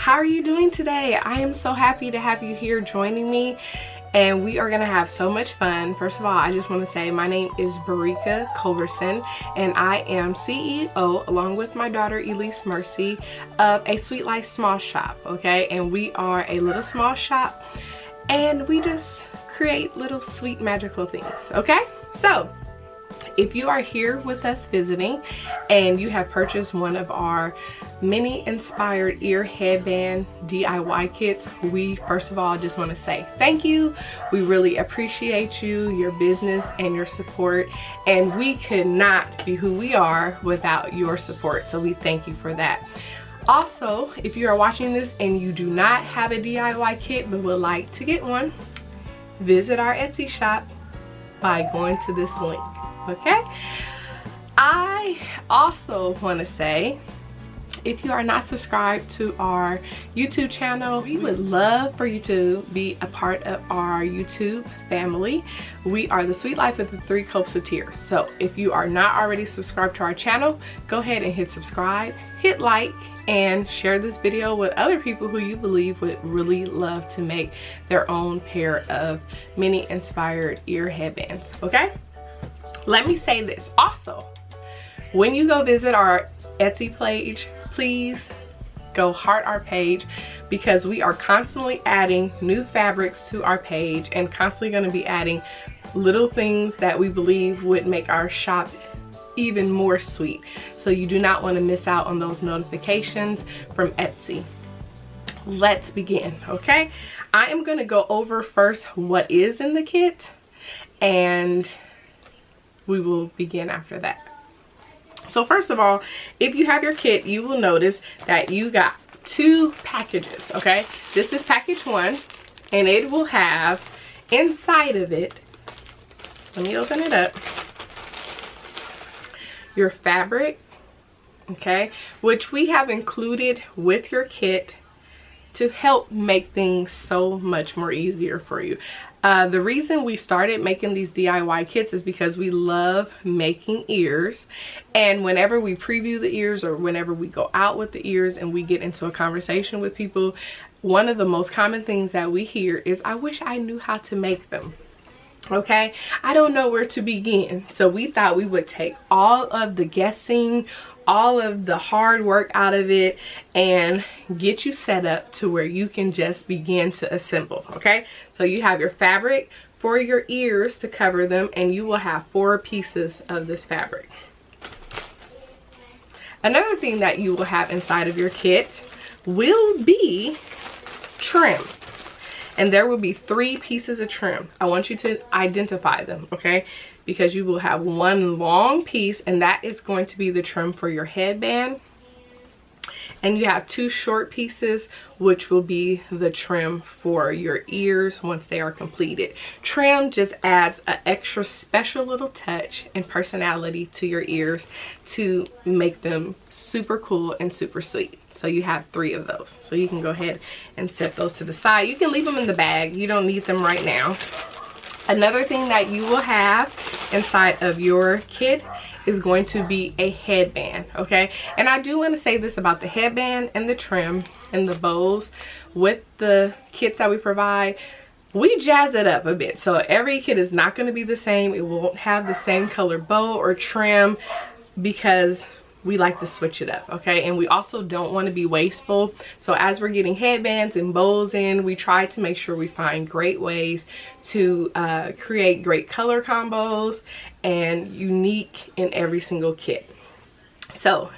how are you doing today? I am so happy to have you here joining me, and we are gonna have so much fun. First of all, I just want to say my name is Barika Culverson, and I am CEO, along with my daughter Elise Mercy, of a SweetLife small shop, okay? And we are a little small shop, and we just create little sweet magical things, okay? So if you are here with us visiting and you have purchased one of our Minnie Inspired Ear Headband DIY kits, we first of all just want to say thank you. We really appreciate you, your business, and your support, and we could not be who we are without your support, so we thank you for that. Also, if you are watching this and you do not have a DIY kit but would like to get one, visit our Etsy shop by going to this link. Okay, I also want to say, if you are not subscribed to our YouTube channel, we would love for you to be a part of our YouTube family. We are the SweetLife with the 3 Cups of Tears. So if you are not already subscribed to our channel, go ahead and hit subscribe, hit like, and share this video with other people who you believe would really love to make their own pair of Minnie Inspired Ear Headbands, okay? Let me say this also, when you go visit our Etsy page, please go heart our page, because we are constantly adding new fabrics to our page and constantly going to be adding little things that we believe would make our shop even more sweet. So you do not want to miss out on those notifications from Etsy. Let's begin, okay? I am going to go over first what is in the kit, and we will begin after that. So first of all, if you have your kit, you will notice that you got 2 packages, okay? This is package 1, and it will have inside of it, let me open it up, your fabric, okay, which we have included with your kit to help make things so much more easier for you. The reason we started making these DIY kits is because we love making ears, and whenever we preview the ears or whenever we go out with the ears and we get into a conversation with people, one of the most common things that we hear is, I wish I knew how to make them. Okay, I don't know where to begin. So we thought we would take all of the guessing, all of the hard work out of it, and get you set up to where you can just begin to assemble. Okay, so you have your fabric for your ears to cover them, and you will have 4 pieces of this fabric. Another thing that you will have inside of your kit will be trim. And there will be 3 pieces of trim. I want you to identify them, okay? Because you will have 1 long piece, and that is going to be the trim for your headband. And you have 2 short pieces, which will be the trim for your ears once they are completed. Trim just adds an extra special little touch and personality to your ears to make them super cool and super sweet. So you have 3 of those. So you can go ahead and set those to the side. You can leave them in the bag. You don't need them right now. Another thing that you will have inside of your kit is going to be a headband, okay? And I do want to say this about the headband and the trim and the bows. With the kits that we provide, we jazz it up a bit. So every kit is not going to be the same. It won't have the same color bow or trim, because we like to switch it up, okay? And we also don't want to be wasteful. So as we're getting headbands and bows in, we try to make sure we find great ways to create great color combos and unique in every single kit. So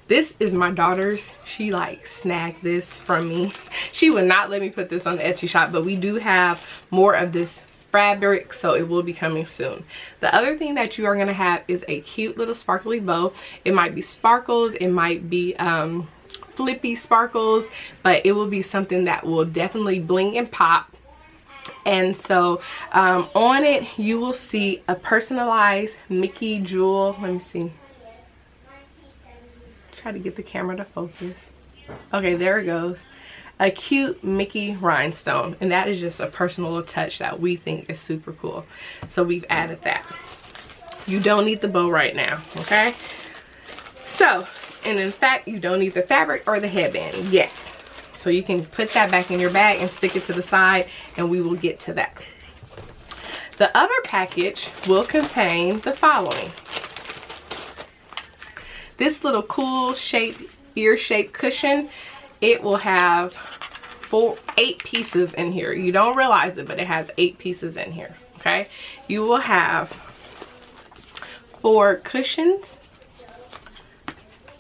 this is my daughter's. She like snagged this from me. She would not let me put this on the Etsy shop, but we do have more of this fabric, so it will be coming soon. The other thing that you are going to have is a cute little sparkly bow. It might be sparkles, it might be flippy sparkles, but it will be something that will definitely bling and pop. And so on it you will see a personalized Mickey jewel. Let me see, try to get the camera to focus. Okay, there it goes. A cute Mickey rhinestone, and that is just a personal touch that we think is super cool. So we've added that. You don't need the bow right now, okay? So, and in fact, you don't need the fabric or the headband yet. So you can put that back in your bag and stick it to the side, and we will get to that. The other package will contain the following. This little cool ear shaped cushion, it will have 8 pieces in here. You don't realize it, but it has 8 pieces in here, okay? You will have 4 cushions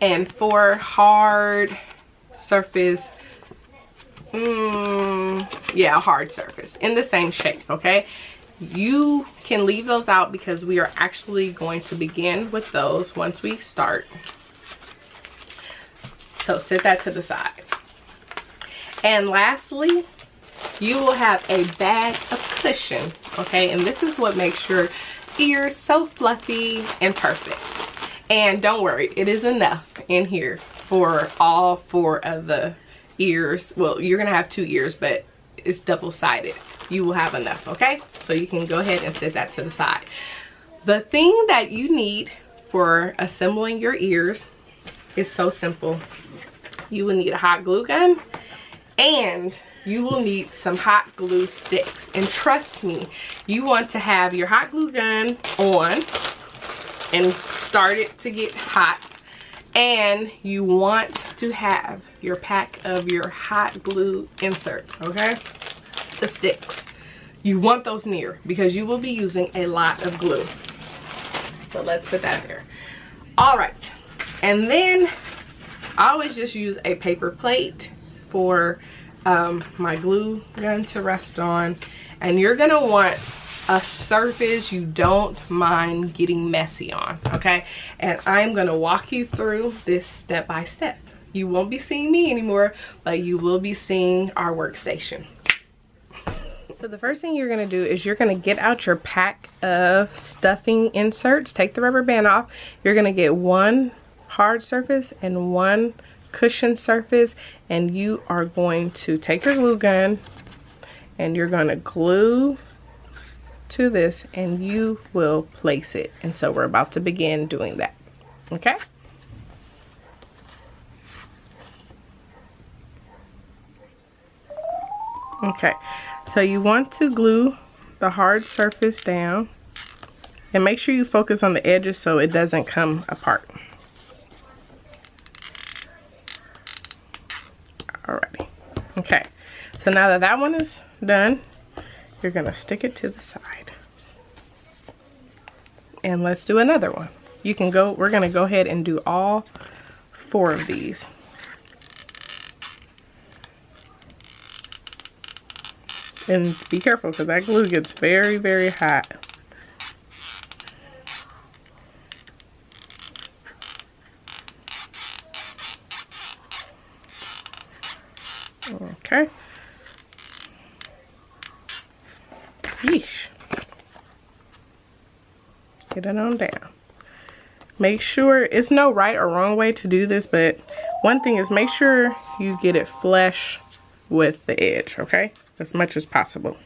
and 4 hard surface, hard surface in the same shape, okay? You can leave those out because we are actually going to begin with those once we start. So set that to the side. And lastly, you will have a bag of cushion, okay? And this is what makes your ears so fluffy and perfect. And don't worry, it is enough in here for all 4 of the ears. Well, you're gonna have 2 ears, but it's double-sided. You will have enough, okay? So you can go ahead and set that to the side. The thing that you need for assembling your ears is so simple. You will need a hot glue gun, and you will need some hot glue sticks. And trust me, you want to have your hot glue gun on and start it to get hot. And you want to have your pack of your hot glue inserts, okay? The sticks. You want those near because you will be using a lot of glue. So let's put that there. All right. And then I always just use a paper plate for my glue gun to rest on. And you're gonna want a surface you don't mind getting messy on, okay? And I'm gonna walk you through this step by step. You won't be seeing me anymore, but you will be seeing our workstation. So the first thing you're gonna do is you're gonna get out your pack of stuffing inserts. Take the rubber band off. You're gonna get 1 hard surface and 1 cushion surface, and you are going to take your glue gun and you're gonna glue to this, and you will place it. And so we're about to begin doing that, okay? Okay, so you want to glue the hard surface down, and make sure you focus on the edges so it doesn't come apart. Alrighty, okay, so now that that one is done, you're gonna stick it to the side. And let's do another one. You can go, we're gonna go ahead and do all 4 of these. And be careful because that glue gets very, very hot. Okay. Yeesh. Get it on down. Make sure, it's no right or wrong way to do this, but one thing is make sure you get it flush with the edge, okay? As much as possible.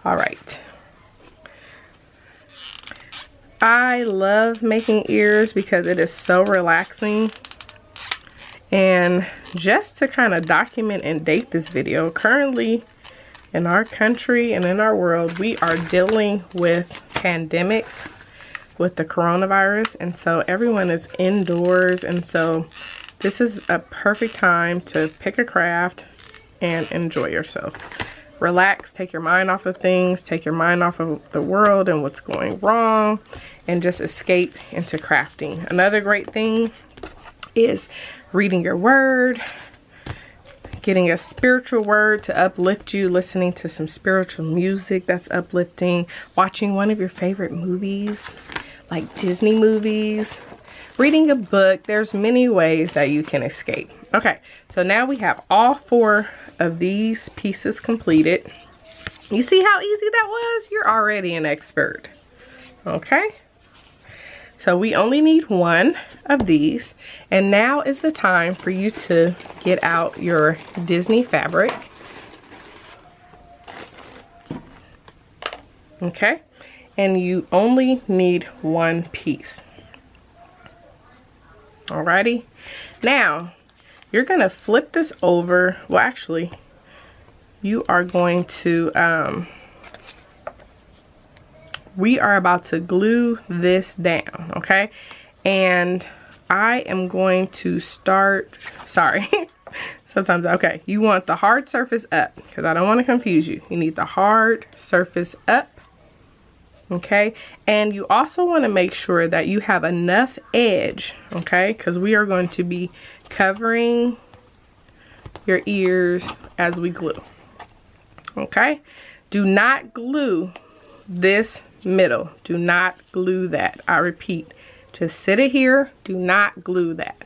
All right. I love making ears because it is so relaxing. And just to kind of document and date this video, currently in our country and in our world, we are dealing with pandemic with the coronavirus, and so everyone is indoors, and so this is a perfect time to pick a craft and enjoy yourself. Relax, take your mind off of things, take your mind off of the world and what's going wrong, and just escape into crafting. Another great thing is reading your word, getting a spiritual word to uplift you, listening to some spiritual music that's uplifting, watching one of your favorite movies, like Disney movies, reading a book. There's many ways that you can escape. Okay, so now we have all 4 of these pieces completed. You see how easy that was? You're already an expert. Okay, so we only need 1 of these, and now is the time for you to get out your Disney fabric. Okay, and you only need 1 piece. Alrighty, now you're gonna flip this over. Well, actually, you are going to, we are about to glue this down, okay? And I am going to start, sorry, sometimes, okay, you want the hard surface up, because I don't want to confuse you. You need the hard surface up, okay? And you also want to make sure that you have enough edge, okay? Because we are going to be covering your ears as we glue, okay? Do not glue this middle. Do not glue that. I repeat, just sit it here. Do not glue that.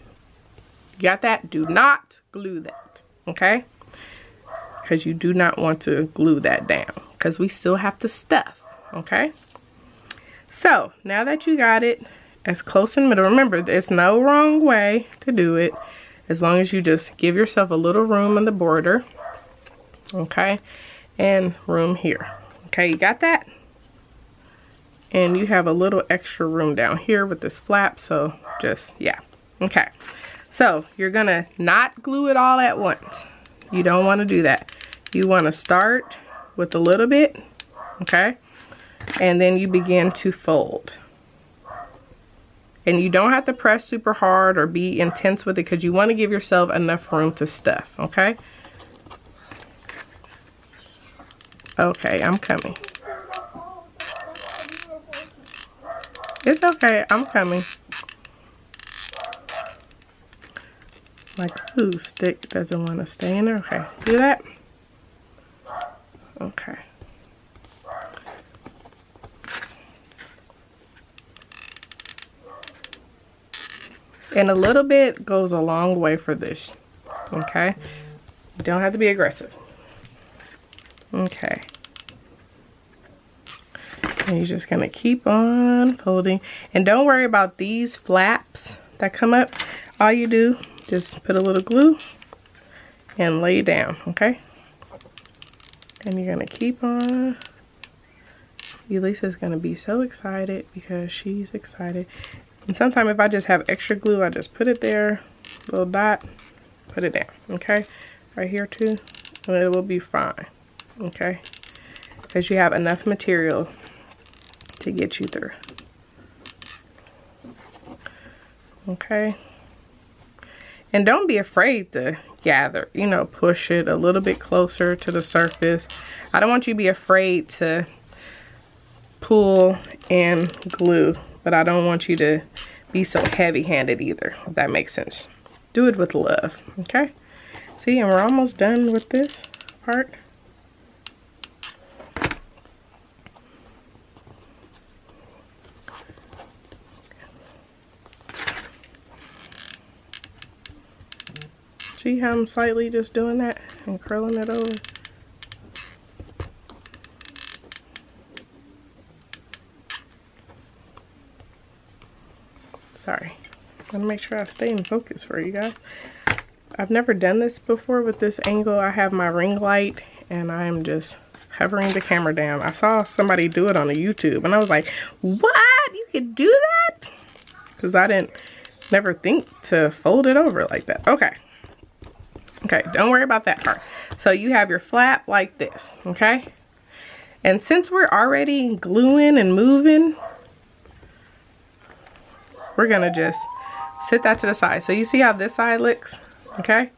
You got that? Do not glue that, okay? Because you do not want to glue that down, because we still have to stuff, okay? So now that you got it as close in the middle, remember there's no wrong way to do it, as long as you just give yourself a little room in the border, okay? And room here, okay? You got that? And you have a little extra room down here with this flap, so just, yeah, okay. So you're gonna not glue it all at once. You don't wanna do that. You wanna start with a little bit, okay? And then you begin to fold. And you don't have to press super hard or be intense with it, because you wanna give yourself enough room to stuff, okay? Okay, I'm coming. It's okay, I'm coming. My glue stick doesn't want to stay in there. Okay, do that. Okay. And a little bit goes a long way for this. Okay? You don't have to be aggressive. Okay. And you're just gonna keep on folding. And don't worry about these flaps that come up. All you do, just put a little glue and lay down, okay? And you're gonna keep on. Elisa's gonna be so excited because she's excited. And sometimes if I just have extra glue, I just put it there, little dot, put it down, okay? Right here too, and it will be fine, okay? Because you have enough material to get you through. Okay. And don't be afraid to gather, you know, push it a little bit closer to the surface. I don't want you to be afraid to pull and glue, but I don't want you to be so heavy-handed either, if that makes sense. Do it with love, okay? See, and we're almost done with this part. See how I'm slightly just doing that and curling it over? Sorry. I want to make sure I stay in focus for you guys. I've never done this before with this angle. I have my ring light and I'm just hovering the camera down. I saw somebody do it on a YouTube and I was like, what? You could do that? Because I didn't never think to fold it over like that. Okay. Okay, don't worry about that part. So you have your flap like this, okay? And since we're already gluing and moving, we're gonna just sit that to the side. So you see how this side looks, okay?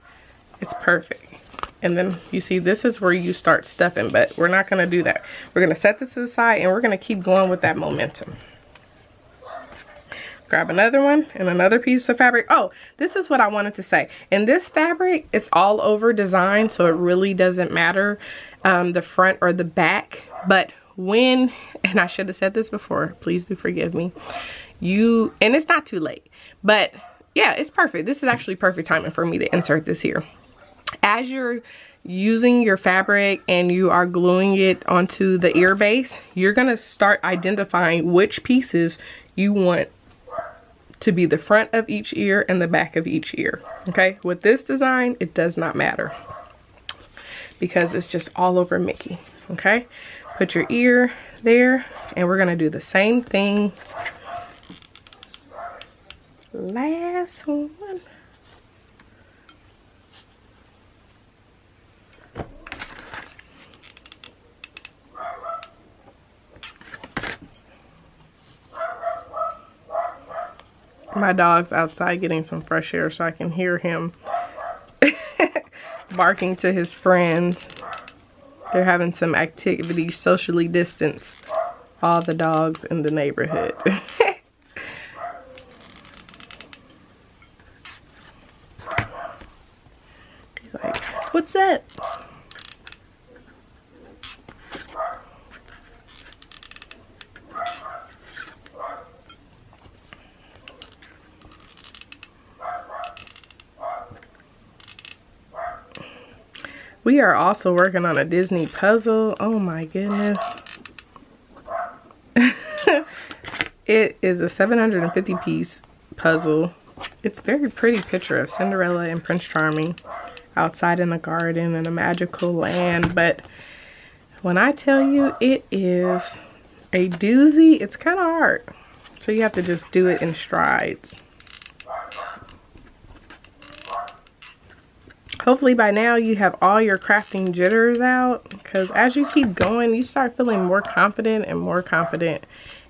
It's perfect. And then you see this is where you start stuffing, but we're not gonna do that. We're gonna set this to the side and we're gonna keep going with that momentum. Grab another one and another piece of fabric. Oh, this is what I wanted to say. In this fabric, it's all over design, so it really doesn't matter the front or the back. But when, and I should have said this before, please do forgive me. And it's not too late, but yeah, it's perfect. This is actually perfect timing for me to insert this here. As you're using your fabric and you are gluing it onto the ear base, you're gonna start identifying which pieces you want to be the front of each ear and the back of each ear. Okay, with this design, it does not matter because it's just all over Mickey. Okay, put your ear there and we're gonna do the same thing. Last one. My dog's outside getting some fresh air, so I can hear him barking to his friends. They're having some activity, socially distanced, all the dogs in the neighborhood. He's like, what's that? We are also working on a Disney puzzle. Oh my goodness. It is a 750 piece puzzle. It's a very pretty picture of Cinderella and Prince Charming outside in the garden in a magical land. But when I tell you it is a doozy, it's kind of hard. So you have to just do it in strides. Hopefully by now you have all your crafting jitters out, because as you keep going, you start feeling more confident and more confident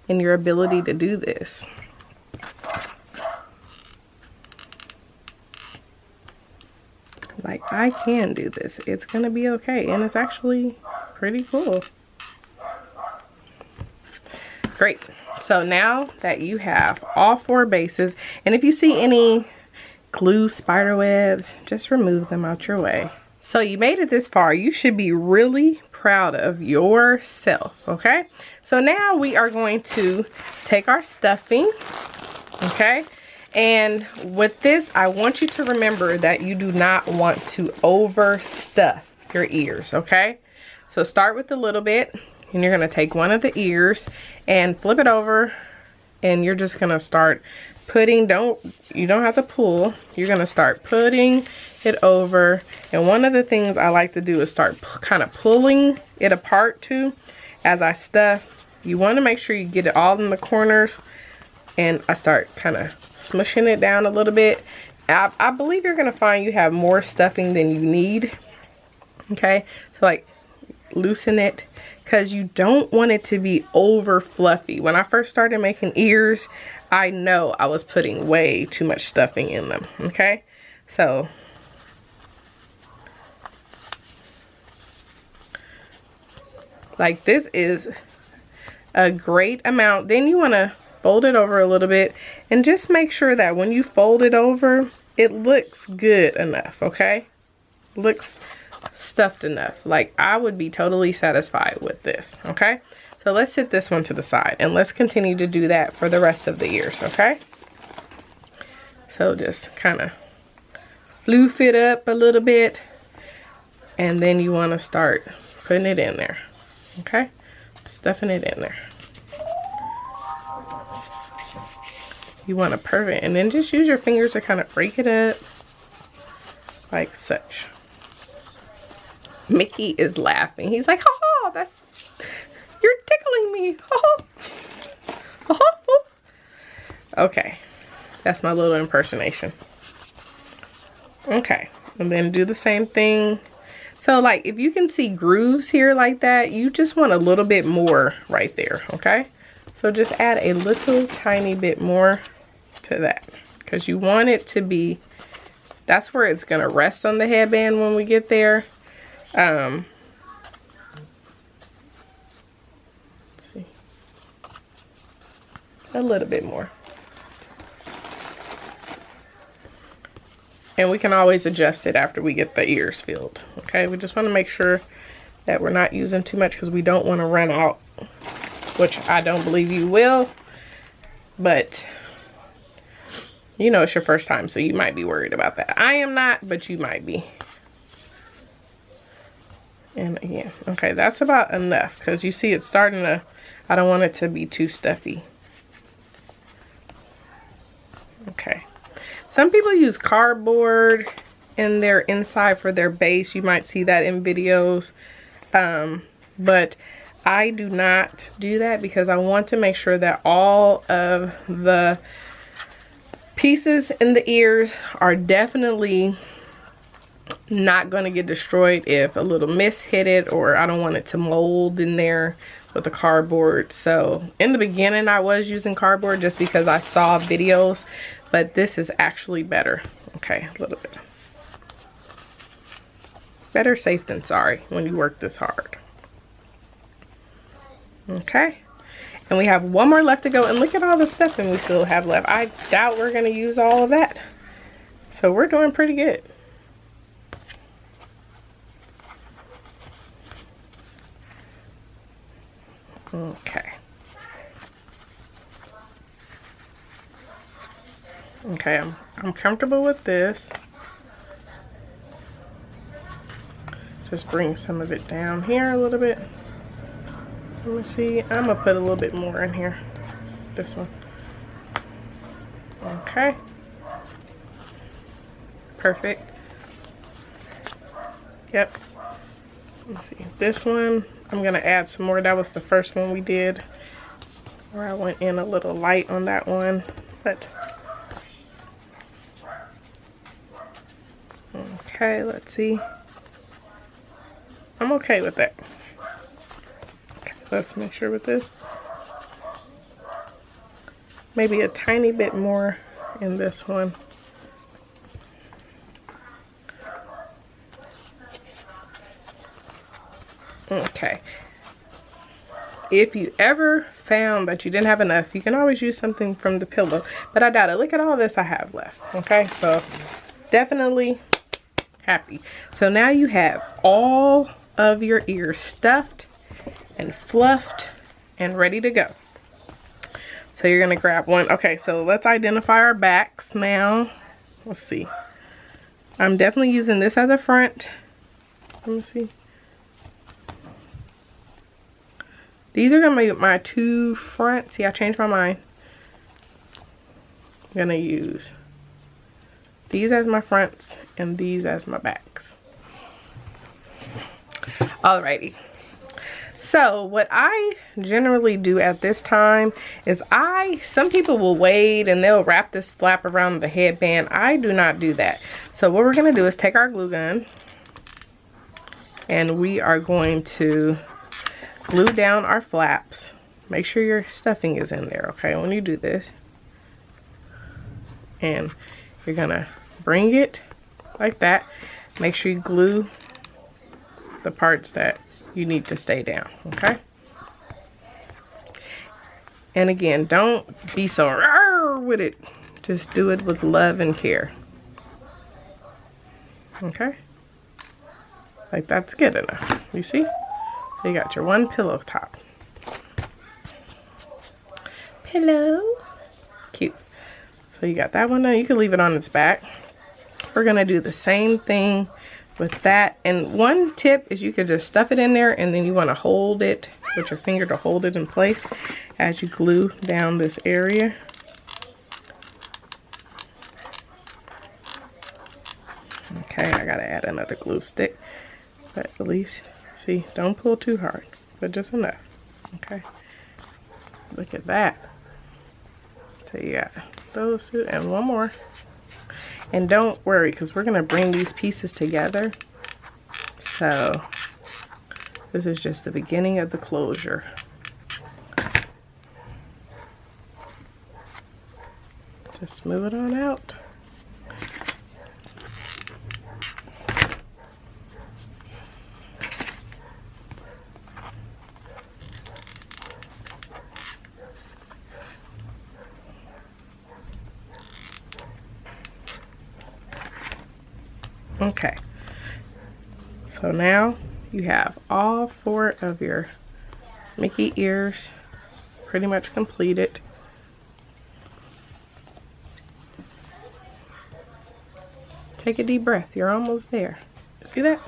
in your ability to do this. Like, I can do this. It's gonna be okay, and it's actually pretty cool. Great. So now that you have all 4 bases, and if you see any glue spider webs, just remove them out your way. So you made it this far. You should be really proud of yourself, okay? So now we are going to take our stuffing, okay? And with this, I want you to remember that you do not want to overstuff your ears, okay? So start with a little bit, and you're gonna take one of the ears and flip it over, and you're just gonna start putting, you don't have to pull, you're gonna start putting it over. And one of the things I like to do is start kind of pulling it apart too as I stuff. You want to make sure you get it all in the corners, and I start kind of smushing it down a little bit. I believe you're gonna find you have more stuffing than you need, okay? So like loosen it, because you don't want it to be over fluffy. When I first started making ears, I know I was putting way too much stuffing in them, okay? So like this is a great amount. Then you want to fold it over a little bit, and just make sure that when you fold it over, it looks good enough, okay? Looks stuffed enough. Like, I would be totally satisfied with this, okay? So let's set this one to the side, and let's continue to do that for the rest of the ears, okay? So just kind of floof it up a little bit, and then you want to start putting it in there, okay? Stuffing it in there. You want to perfect, and then just use your fingers to kind of break it up like such. Mickey is laughing. He's like, oh, that's, you're tickling me. Okay, that's my little impersonation. Okay, and then do the same thing. So like, if you can see grooves here like that, you just want a little bit more right there, okay? So just add a little tiny bit more to that, because you want it to be, that's where it's gonna rest on the headband when we get there. Let's see, a little bit more, and we can always adjust it after we get the ears filled, okay? We just want to make sure that we're not using too much, because we don't want to run out, which I don't believe you will, but you know, it's your first time, so you might be worried about that. I am not, but you might be. And again, okay, that's about enough, because you see it's starting to, I don't want it to be too stuffy. Okay. Some people use cardboard in their inside for their base. You might see that in videos. But I do not do that, because I want to make sure that all of the pieces in the ears are definitely not going to get destroyed if a little mist hit it, or I don't want it to mold in there with the cardboard. So in the beginning I was using cardboard just because I saw videos, but this is actually better. Okay, a little bit. Better safe than sorry when you work this hard. Okay. And we have one more left to go, and look at all the stuffing we still have left. I doubt we're gonna use all of that. So we're doing pretty good. Okay. Okay, I'm comfortable with this. Just bring some of it down here a little bit. Let me see. I'm gonna put a little bit more in here. This one. Okay. Perfect. Yep. Let's see. This one, I'm gonna add some more. That was the first one we did, where I went in a little light on that one, but okay. Let's see. I'm okay with that. Let's make sure with this. Maybe a tiny bit more in this one. Okay. If you ever found that you didn't have enough, you can always use something from the pillow. But I doubt it. Look at all this I have left. Okay, so definitely happy. So now you have all of your ears stuffed and fluffed and ready to go. So you're gonna grab one. Okay, so let's identify our backs now. Let's see. I'm definitely using this as a front. Let me see. These are gonna be my two fronts. See, I changed my mind. I'm gonna use these as my fronts and these as my backs. Alrighty. So what I generally do at this time is some people will wait and they'll wrap this flap around the headband. I do not do that. So what we're going to do is take our glue gun and we are going to glue down our flaps. Make sure your stuffing is in there, okay, when you do this. And you're going to bring it like that. Make sure you glue the parts that you need to stay down, okay? And again, don't be so rawr with it. Just do it with love and care. Okay? Like that's good enough. You see? So you got your one pillow top. Pillow. Cute. So you got that one now. You can leave it on its back. We're gonna do the same thing with that, and one tip is you could just stuff it in there and then you want to hold it with your finger to hold it in place as you glue down this area. Okay, I gotta add another glue stick, but at least, see, don't pull too hard, but just enough. Okay, look at that. So you got those two and one more. And don't worry, because we're going to bring these pieces together. So this is just the beginning of the closure. Just smooth it on out. Okay, so now you have all four of your Mickey ears pretty much completed. Take a deep breath, you're almost there. See that?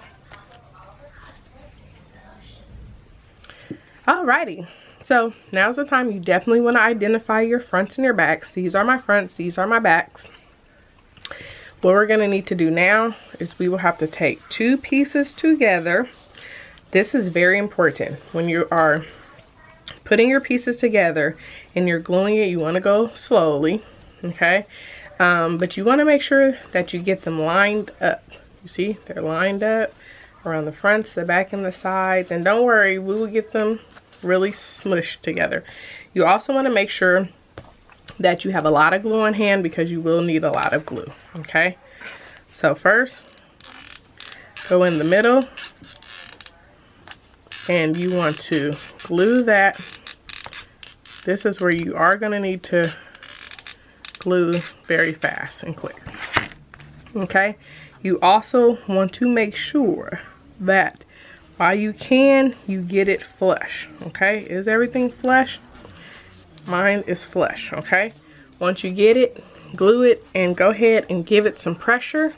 Alrighty, so now's the time you definitely want to identify your fronts and your backs. These are my fronts, these are my backs. What we're going to need to do now is we will have to take two pieces together. This is very important. When you are putting your pieces together and you're gluing it, you want to go slowly, okay? But you want to make sure that you get them lined up. You see, they're lined up around the fronts, the back, and the sides. And don't worry, we will get them really smushed together. You also want to make sure that you have a lot of glue on hand because you will need a lot of glue, okay? So first, go in the middle and you want to glue that. This is where you are going to need to glue very fast and quick, okay? You also want to make sure that while you can, you get it flush, okay? Is everything flush? Mine is flush, okay? Once you get it, glue it and go ahead and give it some pressure.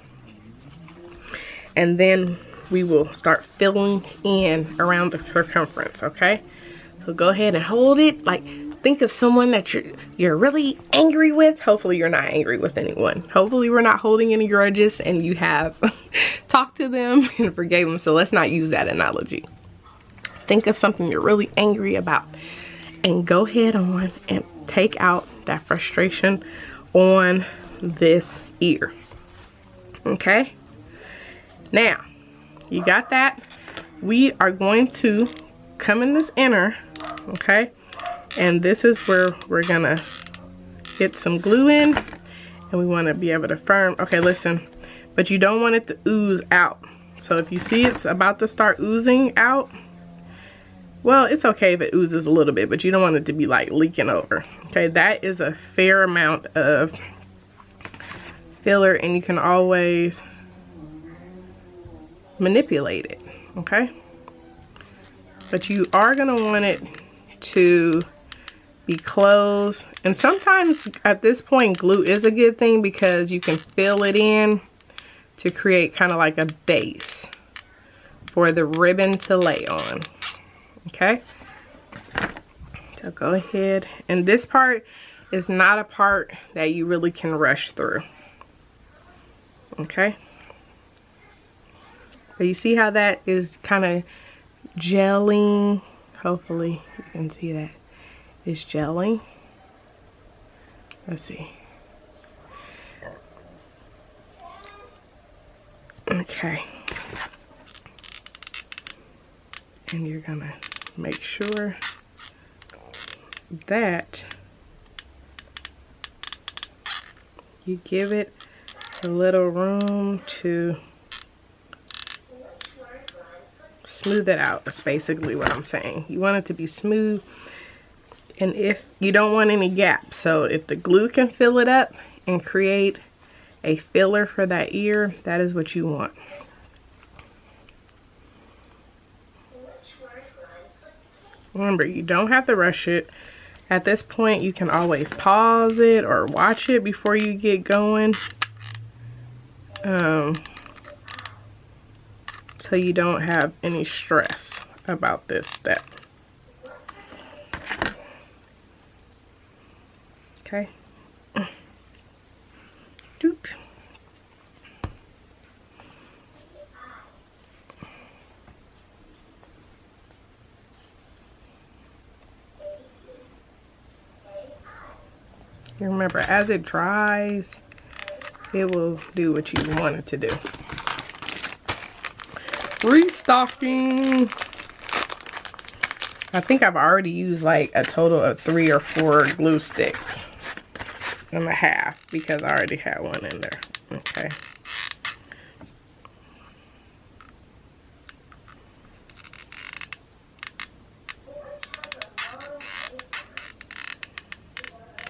And then we will start filling in around the circumference, okay? So go ahead and hold it. Like, think of someone that you're really angry with. Hopefully you're not angry with anyone. Hopefully we're not holding any grudges and you have talked to them and forgave them. So let's not use that analogy. Think of something you're really angry about and go ahead on and take out that frustration on this ear, okay? Now, you got that? We are going to come in this inner, okay? And this is where we're gonna get some glue in, and we wanna be able to firm, okay, listen, but you don't want it to ooze out. So if you see it's about to start oozing out, well, it's okay if it oozes a little bit, but you don't want it to be like leaking over, okay? That is a fair amount of filler, and you can always manipulate it, okay? But you are gonna want it to be closed, and sometimes at this point glue is a good thing because you can fill it in to create kind of like a base for the ribbon to lay on, okay? So go ahead, and this part is not a part that you really can rush through, okay? But you see how that is kind of gelling? Hopefully you can see that it's gelling. Let's see. Okay. And you're gonna make sure that you give it a little room to smooth it out. That's basically what I'm saying. You want it to be smooth, and if you don't want any gaps, so if the glue can fill it up and create a filler for that ear, that is what you want. Remember, you don't have to rush it. At this point, you can always pause it or watch it before you get going. So you don't have any stress about this step. Okay. Oops. You remember, as it dries, it will do what you want it to do. Restocking. I think I've already used like a total of 3 or 4 glue sticks and a half because I already had one in there. Okay.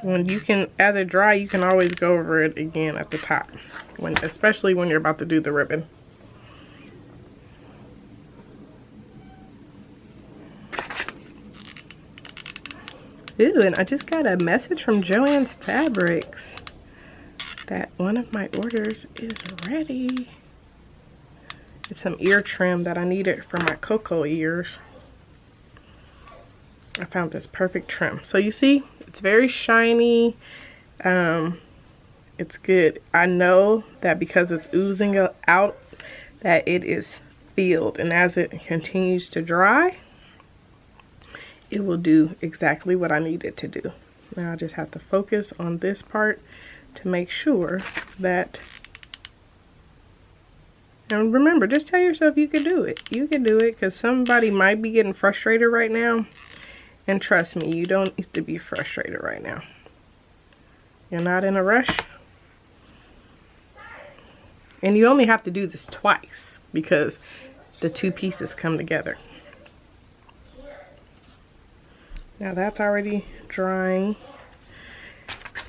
When you can, as it dry, you can always go over it again at the top, especially when you're about to do the ribbon. Ooh, and I just got a message from Joann's Fabrics that one of my orders is ready. It's some ear trim that I needed for my cocoa ears. I found this perfect trim. So you see, it's very shiny. It's good. I know that because it's oozing out that it is filled, and as it continues to dry, it will do exactly what I need it to do. Now I just have to focus on this part to make sure that, and remember, just tell yourself you can do it. You can do it, because somebody might be getting frustrated right now And trust me, you don't need to be frustrated right now. You're not in a rush. And you only have to do this twice because the two pieces come together. Now that's already drying.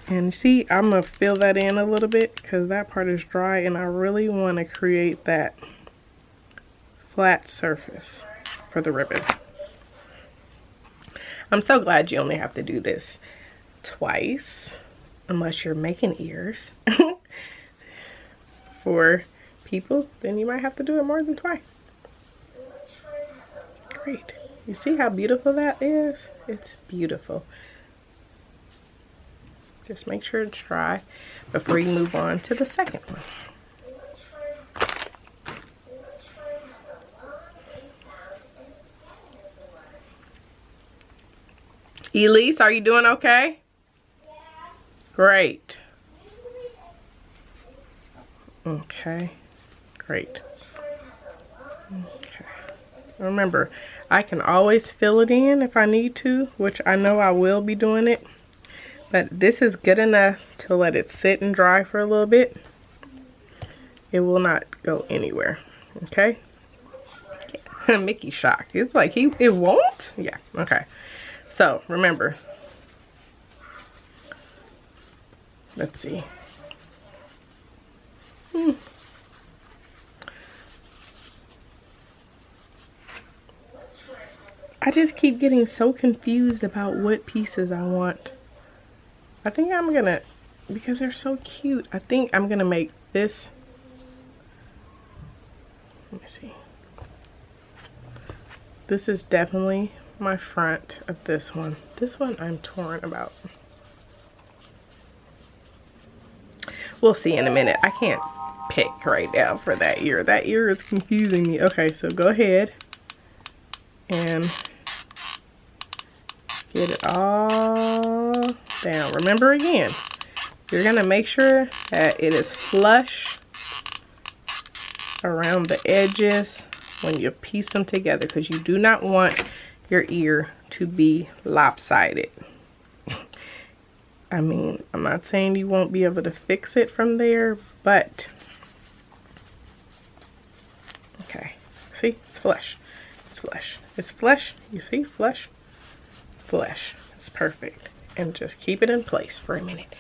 And see, I'm going to fill that in a little bit because that part is dry and I really want to create that flat surface for the ribbon. I'm so glad you only have to do this twice, unless you're making ears for people, then you might have to do it more than twice. Great. You see how beautiful that is? It's beautiful. Just make sure it's dry before you move on to the second one. Elise, are you doing okay? Yeah. Great. Okay. Great. Okay. Remember, I can always fill it in if I need to, which I know I will be doing it. But this is good enough to let it sit and dry for a little bit. It will not go anywhere. Okay? Mickey's shocked. It's like it won't? Yeah. Okay. So, remember. Let's see. I just keep getting so confused about what pieces I want. I think I'm gonna, because they're so cute, I think I'm gonna make this. Let me see. This is definitely my front of this one. This one I'm torn about. We'll see in a minute. I can't pick right now for that ear. That ear is confusing me. Okay, so go ahead and get it all down. Remember again, you're gonna make sure that it is flush around the edges when you piece them together, because you do not want your ear to be lopsided. I mean, I'm not saying you won't be able to fix it from there, but okay, see, it's flush, it's flush, it's flush. You see, flush, flush. It's perfect. And just keep it in place for a minute,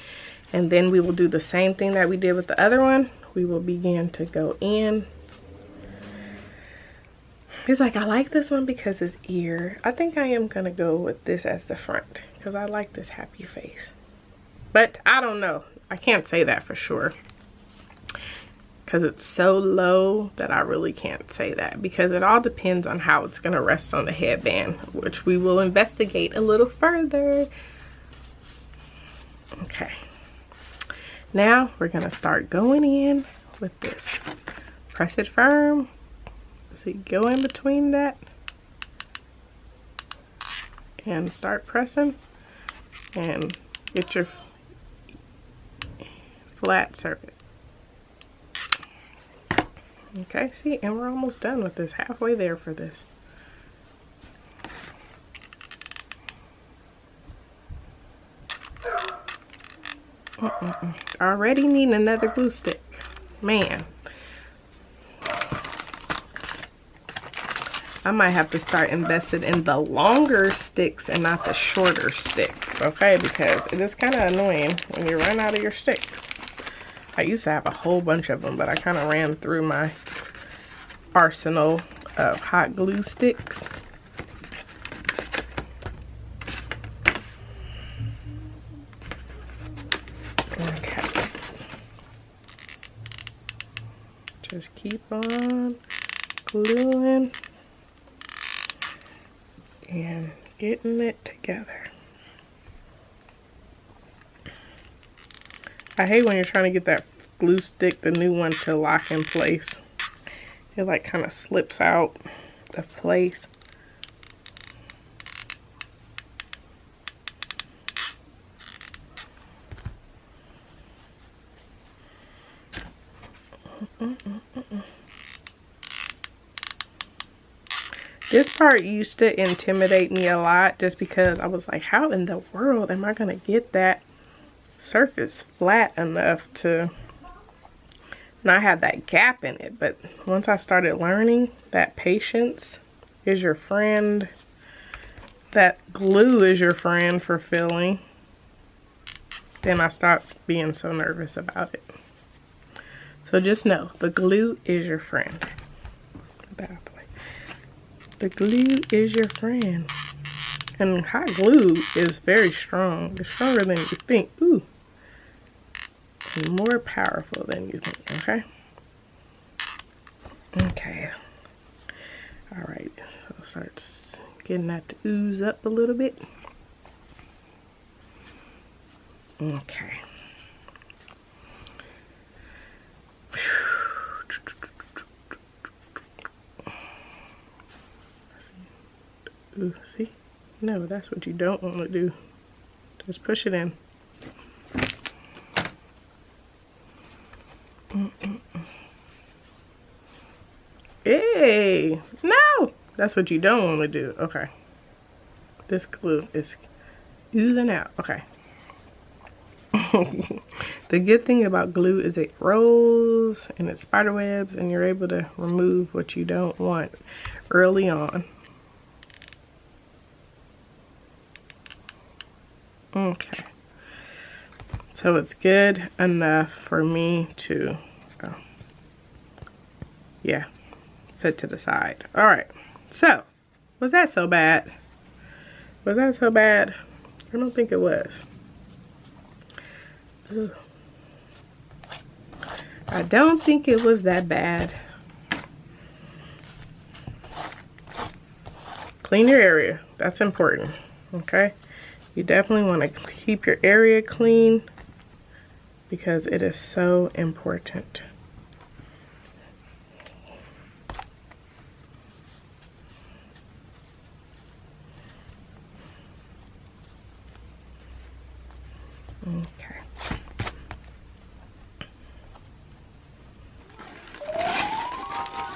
and then we will do the same thing that we did with the other one. We will begin to go in. It's like, I like this one because it's ear. I think I am gonna go with this as the front because I like this happy face. But I don't know. I can't say that for sure because it's so low that I really can't say that, because it all depends on how it's gonna rest on the headband, which we will investigate a little further. Okay. Now we're gonna start going in with this. Press it firm. See, go in between that and start pressing and get your flat surface. Okay, see, and we're almost done with this, halfway there for this. Already need another glue stick, man. I might have to start investing in the longer sticks and not the shorter sticks, okay? Because it is kind of annoying when you run out of your sticks. I used to have a whole bunch of them, but I kind of ran through my arsenal of hot glue sticks. Okay. Just keep on gluing and getting it together. I hate when you're trying to get that glue stick, the new one, to lock in place. It like kind of slips out of place. This part used to intimidate me a lot just because I was like, how in the world am I going to get that surface flat enough to not have that gap in it? But once I started learning that patience is your friend, that glue is your friend for filling, then I stopped being so nervous about it. So just know, the glue is your friend. The glue is your friend. And hot glue is very strong. It's stronger than you think. Ooh. And more powerful than you think, okay? Okay. Alright. So start getting that to ooze up a little bit. Okay. Ooh, see? No, that's what you don't want to do. Just push it in. Hey! No! That's what you don't want to do. Okay. This glue is oozing out. Okay. The good thing about glue is it rolls and it spider webs and you're able to remove what you don't want early on. Okay, so it's good enough for me to, yeah, put to the side. All right, so was that so bad? Was that so bad? I don't think it was. Ugh. I don't think it was that bad. Clean your area. That's important, okay? You definitely want to keep your area clean because it is so important. Okay.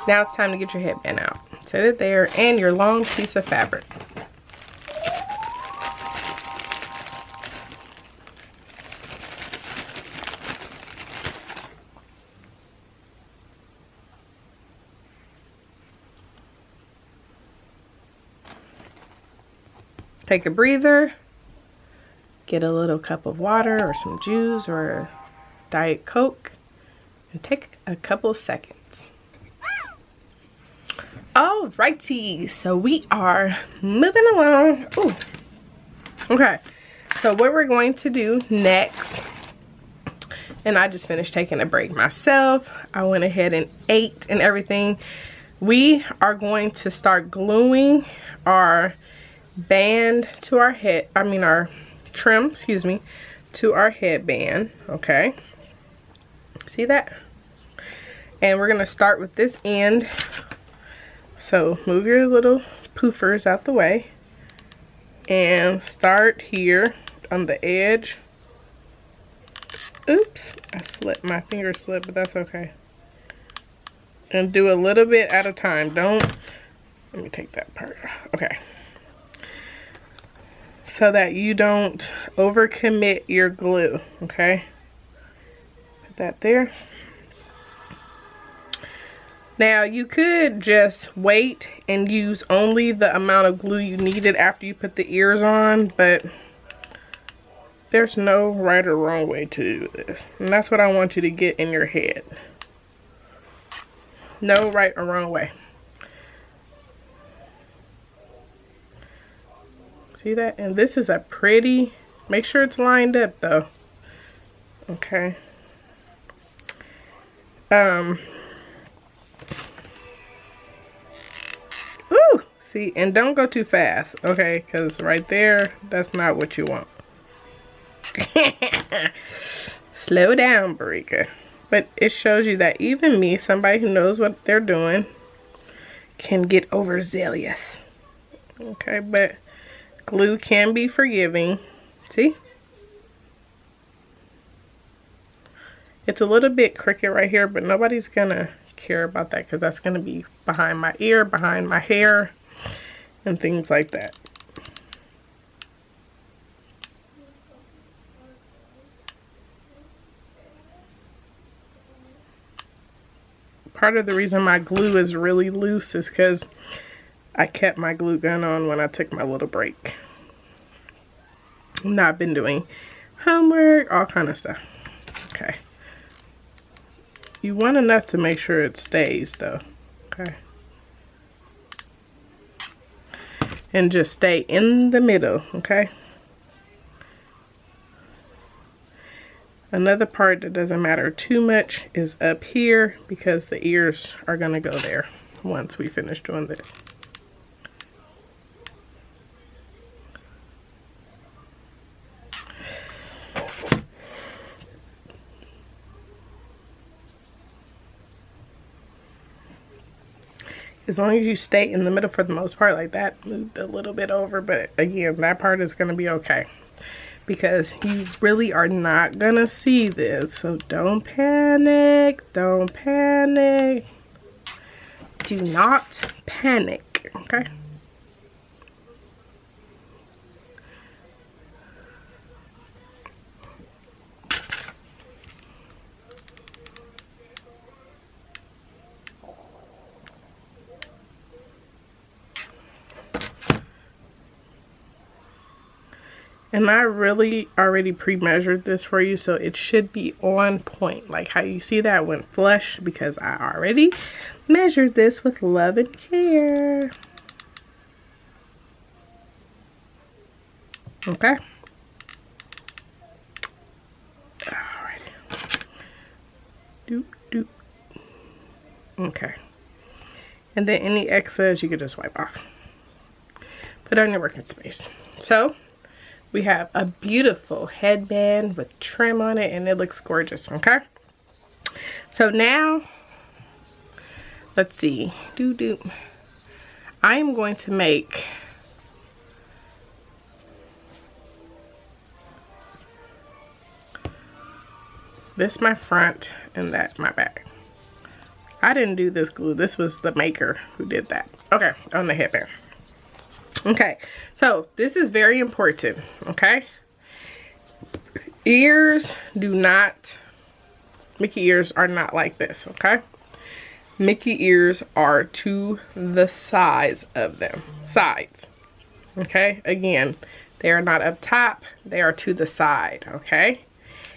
Now it's time to get your headband out. Set it there and your long piece of fabric. Take a breather, get a little cup of water or some juice or a Diet Coke, and take a couple of seconds. Alrighty, so we are moving along. Ooh. Okay, so what we're going to do next, and I just finished taking a break myself. I went ahead and ate and everything. We are going to start gluing our band to our head, our trim, excuse me, to our headband, okay? See that? And we're gonna start with this end. So move your little poofers out the way and start here on the edge. Oops, I slipped, my finger slipped, but that's okay. And do a little bit at a time. Let me take that part, okay. So that you don't overcommit your glue, okay? Put that there. Now you could just wait and use only the amount of glue you needed after you put the ears on, but there's no right or wrong way to do this. And that's what I want you to get in your head. No right or wrong way. See that? And this is a pretty, make sure it's lined up though. Okay. Ooh, see, and don't go too fast, okay? Because right there, that's not what you want. Slow down, Barika. But it shows you that even me, somebody who knows what they're doing, can get overzealous. Okay, but glue can be forgiving. See? It's a little bit crooked right here, but nobody's gonna care about that because that's gonna be behind my ear, behind my hair. and things like that. Part of the reason my glue is really loose is because I kept my glue gun on when I took my little break. I've been doing homework, all kind of stuff. Okay. You want enough to make sure it stays though. Okay. And just stay in the middle, okay? Another part that doesn't matter too much is up here because the ears are gonna go there once we finish doing this. As long as you stay in the middle for the most part, like that moved a little bit over, but again, that part is going to be okay because you really are not going to see this. So don't panic. Don't panic. Do not panic, okay? And I really already pre-measured this for you, so it should be on point. Like how you see that went flush because I already measured this with love and care. Okay. Alrighty. Doop, doop. Okay. And then any excess you can just wipe off. Put on your working space. So we have a beautiful headband with trim on it and it looks gorgeous, okay? So now, let's see. I am going to make this my front and that my back. I didn't do this glue. This was the maker who did that. Okay, on the headband. Okay, so this is very important, okay? Ears do not, Mickey ears are not like this, okay? Mickey ears are to the size of them, sides, okay? Again, they are not up top, they are to the side, okay?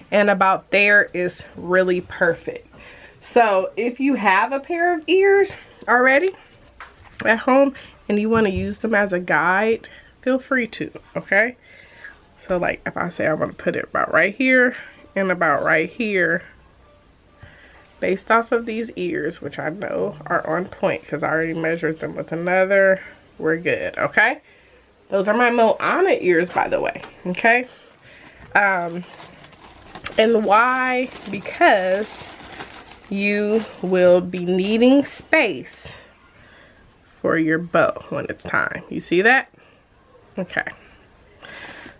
And about there is really perfect. So if you have a pair of ears already at home, and you want to use them as a guide, feel free to, okay? So like if I say I want to put it about right here and about right here, based off of these ears, which I know are on point because I already measured them with another, we're good, okay? Those are my Moana ears, by the way, okay? And why? Because you will be needing space for your bow when it's time. You see that? Okay.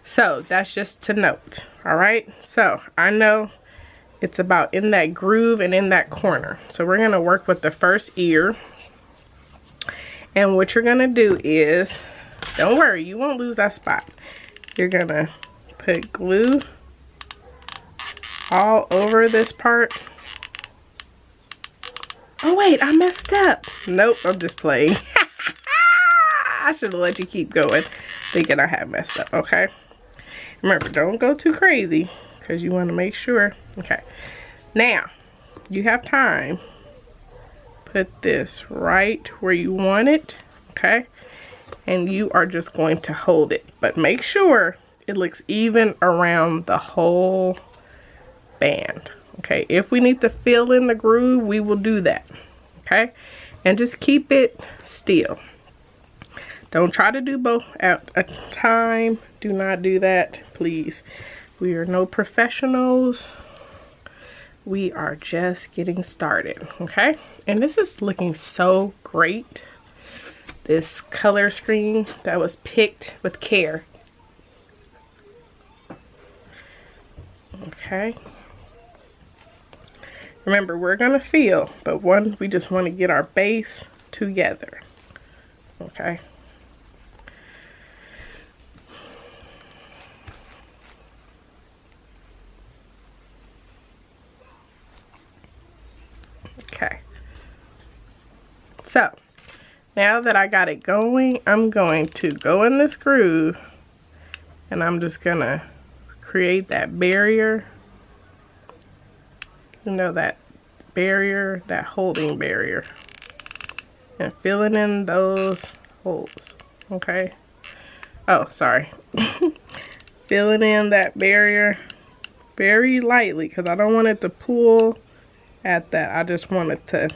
So that's just to note. All right. So I know it's about in that groove and in that corner. So we're going to work with the first ear. And what you're going to do is, don't worry, you won't lose that spot. You're going to put glue all over this part. Oh wait, I messed up. Nope, I'm just playing. I should have let you keep going thinking I had messed up, okay? Remember, don't go too crazy because you want to make sure. Okay, now you have time. Put this right where you want it, okay? And you are just going to hold it, but make sure it looks even around the whole band. Okay, if we need to fill in the groove, we will do that. Okay, and just keep it still. Don't try to do both at a time. Do not do that, please. We are no professionals. We are just getting started, okay? And this is looking so great. This color scheme that was picked with care. Okay. Remember, we're gonna feel, but one, we just want to get our base together. Okay. Now that I got it going, I'm going to go in this groove and I'm just gonna create that barrier. You know, that barrier, that holding barrier. And filling in those holes, okay? Oh, sorry. Filling in that barrier very lightly because I don't want it to pull at that. I just want it to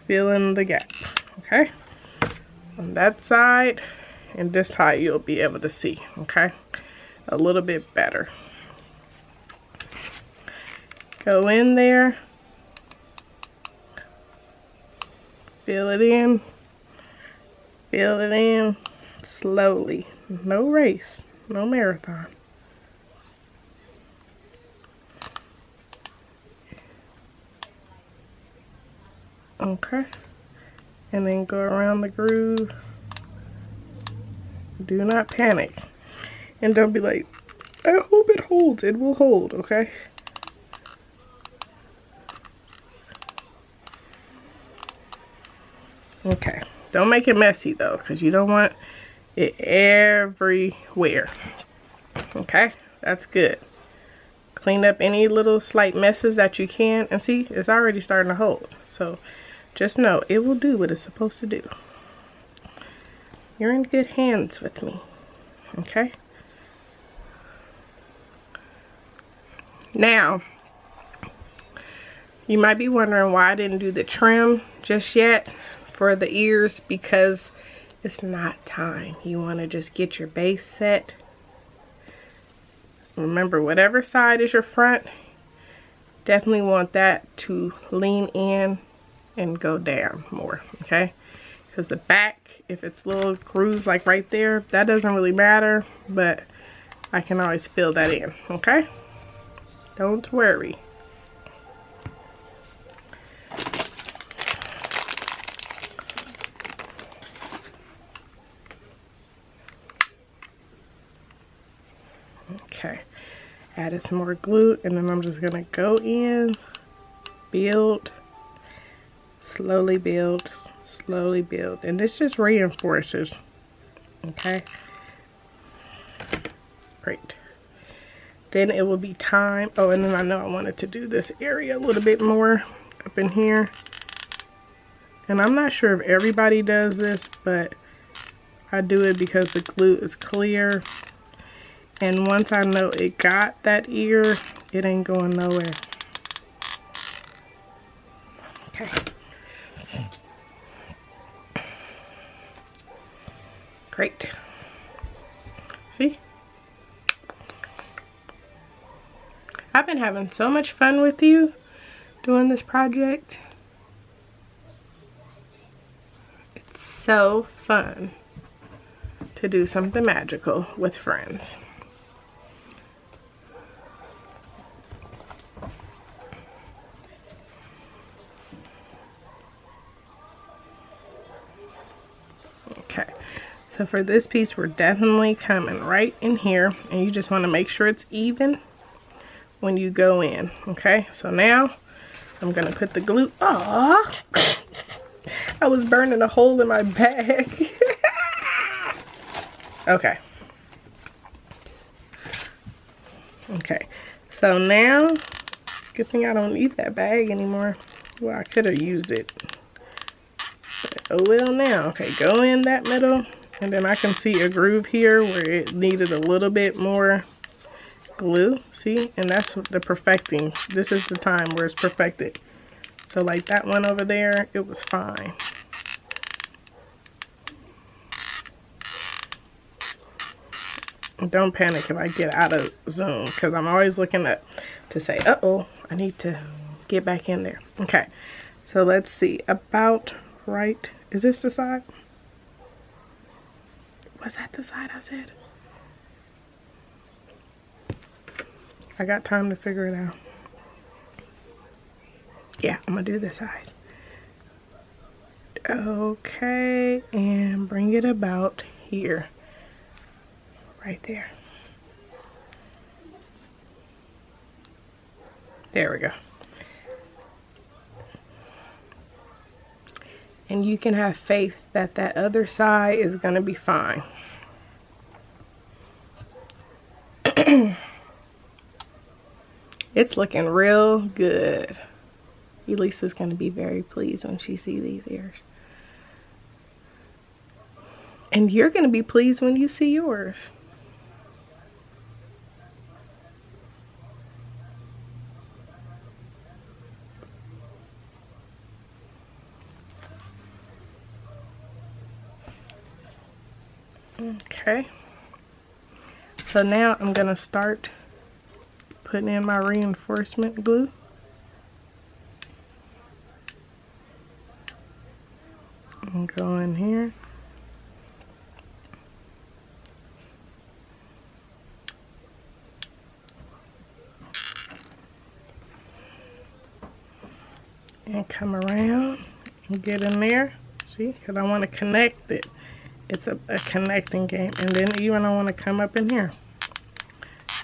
fill in the gap, okay? On that side, and this side you'll be able to see, okay? A little bit better. Go in there. Fill it in. Fill it in slowly. No race, no marathon. Okay. And then go around the groove. Do not panic. And don't be like, I hope it holds. It will hold, okay? Okay. Don't make it messy though, because you don't want it everywhere. Okay? That's good. Clean up any little slight messes that you can. And see, it's already starting to hold. So just know it will do what it's supposed to do. You're in good hands with me. Okay? Now, you might be wondering why I didn't do the trim just yet for the ears, because it's not time. You want to just get your base set. Remember, whatever side is your front, definitely want that to lean in and go down more, okay? Because the back, if it's little grooves like right there, that doesn't really matter, but I can always fill that in, okay? Don't worry. Okay, added some more glue, and then I'm just gonna go in, build, slowly build, and this just reinforces, okay? Great. Then it will be time, oh, and then I know I wanted to do this area a little bit more up in here. And I'm not sure if everybody does this, but I do it because the glue is clear. And once I know it got that ear, it ain't going nowhere. Okay. Great. See? I've been having so much fun with you doing this project. It's so fun to do something magical with friends. Okay, so for this piece, we're definitely coming right in here, and you just want to make sure it's even when you go in. Okay, so now I'm gonna put the glue. Aww, I was burning a hole in my bag. Okay. Okay, so now, good thing I don't need that bag anymore. Well, I could have used it. Oh well now. Okay, go in that middle, and then I can see a groove here where it needed a little bit more glue. See? And that's the perfecting. This is the time where it's perfected. So like that one over there, it was fine. Don't panic if I get out of zoom, because I'm always looking up to say, uh-oh, I need to get back in there. Okay, so let's see, about right. Is this the side? Was that the side I said? I got time to figure it out. Yeah, I'm gonna do this side. Okay, and bring it about here. Right there. There we go. And you can have faith that that other side is going to be fine. It's looking real good. Elisa's going to be very pleased when she sees these ears. And you're going to be pleased when you see yours. Okay. So now I'm going to start putting in my reinforcement glue. And go in here. And come around and get in there. See, because I want to connect it. It's a connecting game. And then even I want to come up in here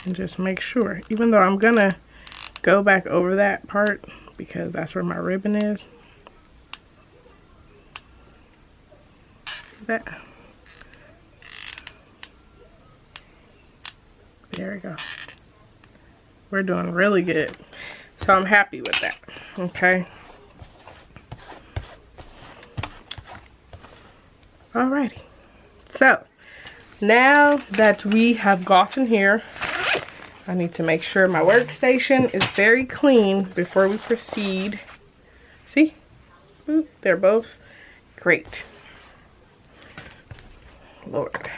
and just make sure. Even though I'm going to go back over that part because that's where my ribbon is. See that? There we go. We're doing really good. So I'm happy with that. Okay. Alrighty. So now that we have gotten here, I need to make sure my workstation is very clean before we proceed. See? Ooh, they're both great. Lord.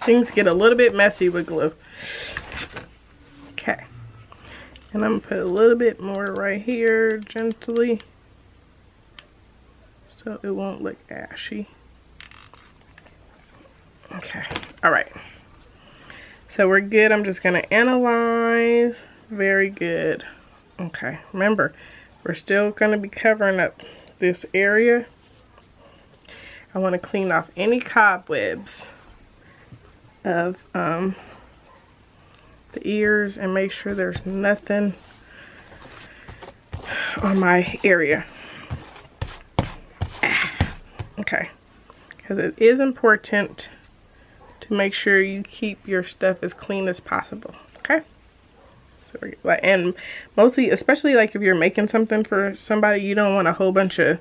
Things get a little bit messy with glue. Okay. And I'm going to put a little bit more right here, gently, so it won't look ashy. Okay, all right. So we're good. I'm just going to analyze. Very good. Okay, remember, we're still going to be covering up this area. I want to clean off any cobwebs of the ears and make sure there's nothing on my area. Okay, because it is important to make sure you keep your stuff as clean as possible. Okay, so and mostly, especially like if you're making something for somebody, you don't want a whole bunch of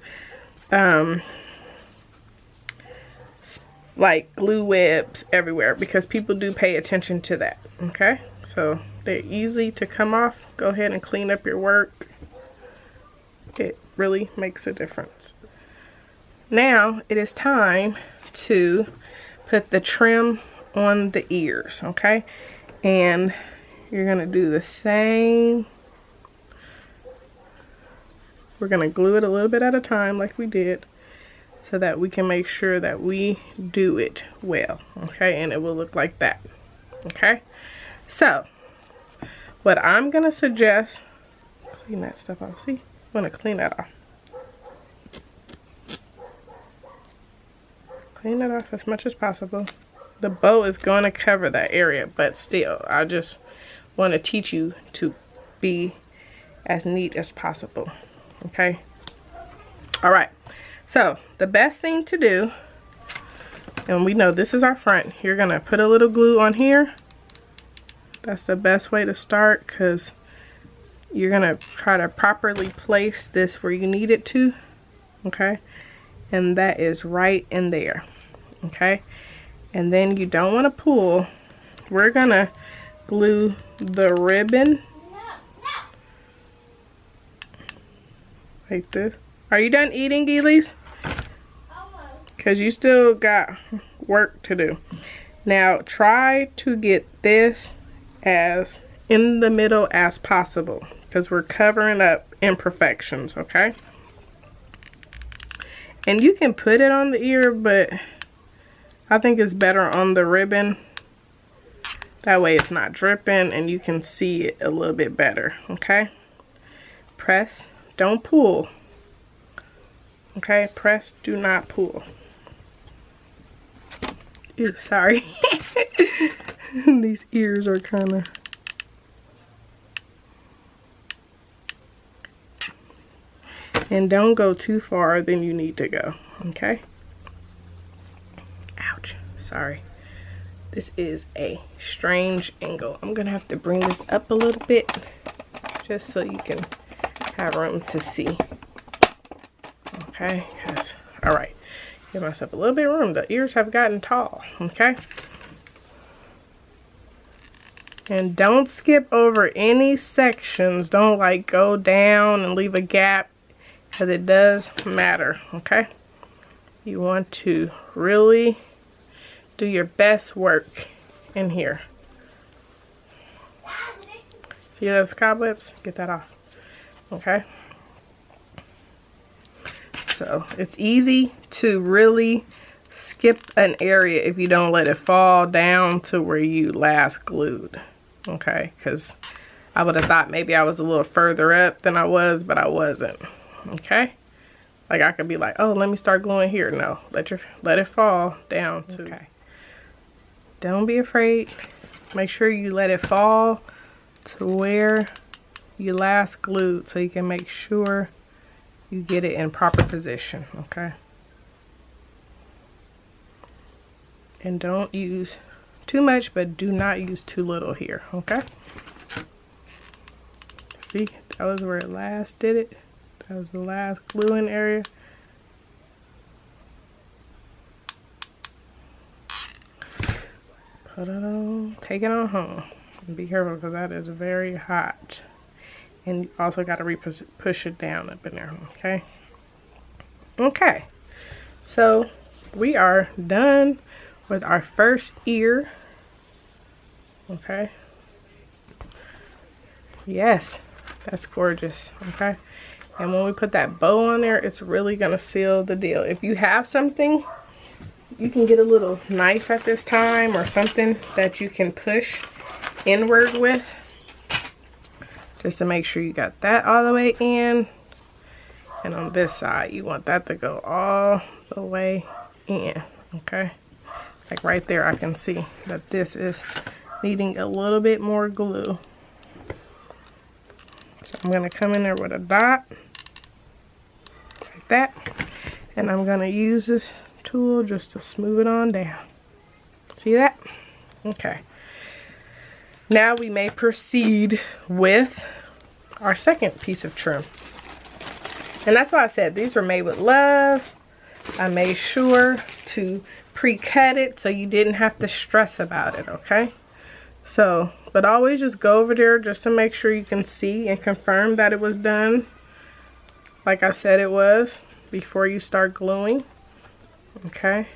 like glue webs everywhere, because people do pay attention to that. Okay, so they're easy to come off. Go ahead and clean up your work. It really makes a difference. Now it is time to put the trim on the ears. Okay, and you're gonna do the same. We're gonna glue it a little bit at a time like we did, so that we can make sure that we do it well. Okay, and it will look like that. Okay, so what I'm gonna suggest, clean that stuff off. See, I'm gonna clean that off. Clean it off as much as possible. The bow is going to cover that area, but still, I just want to teach you to be as neat as possible. Okay, all right. So the best thing to do, and we know this is our front, you're going to put a little glue on here. That's the best way to start, because you're going to try to properly place this where you need it to. Okay, and that is right in there. Okay, and then you don't want to pull. We're going to glue the ribbon like this. Are you done eating, Geelys? Because you still got work to do. Now try to get this as in the middle as possible, because we're covering up imperfections. Okay, and you can put it on the ear, but I think it's better on the ribbon. That way it's not dripping and you can see it a little bit better. Okay, press, don't pull. Okay, press, do not pull. Ew, sorry. These ears are kind of... And don't go too far than you need to go, okay? Ouch, sorry. This is a strange angle. I'm gonna have to bring this up a little bit just so you can have room to see. Okay, all right, give myself a little bit of room. The ears have gotten tall, okay? And don't skip over any sections. Don't like go down and leave a gap, because it does matter, okay? You want to really do your best work in here. See those cobwebs? Get that off, okay? So it's easy to really skip an area if you don't let it fall down to where you last glued, okay? Because I would have thought maybe I was a little further up than I was, but I wasn't, okay? Like I could be like, oh, let me start gluing here. No, let it fall down to. Okay. Don't be afraid. Make sure you let it fall to where you last glued so you can make sure you get it in proper position, okay? And don't use too much, but do not use too little here, okay? See, that was where it last did it. That was the last gluing area. Put it on, take it on home. And be careful because that is very hot. And you also got to push it down up in there, okay? Okay, so we are done with our first ear, okay? Yes, that's gorgeous, okay? And when we put that bow on there, it's really gonna seal the deal. If you have something, you can get a little knife at this time or something that you can push inward with, just to make sure you got that all the way in. And on this side, you want that to go all the way in, okay? Like right there, I can see that this is needing a little bit more glue. So I'm gonna come in there with a dot, like that. And I'm gonna use this tool just to smooth it on down. See that? Okay. Now we may proceed with our second piece of trim. And that's why I said these were made with love. I made sure to pre-cut it so you didn't have to stress about it, okay? So, but always just go over there just to make sure you can see and confirm that it was done like I said it was before you start gluing, okay?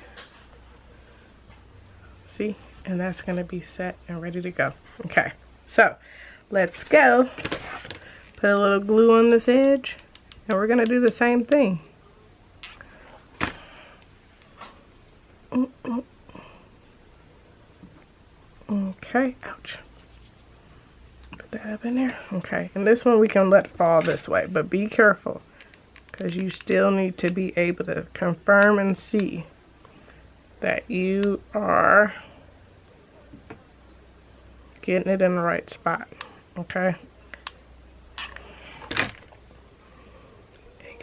See? And that's going to be set and ready to go. Okay, so let's go. Put a little glue on this edge, and we're going to do the same thing. Okay, ouch. Put that up in there. Okay, and this one we can let fall this way, but be careful because you still need to be able to confirm and see that you are getting it in the right spot, okay?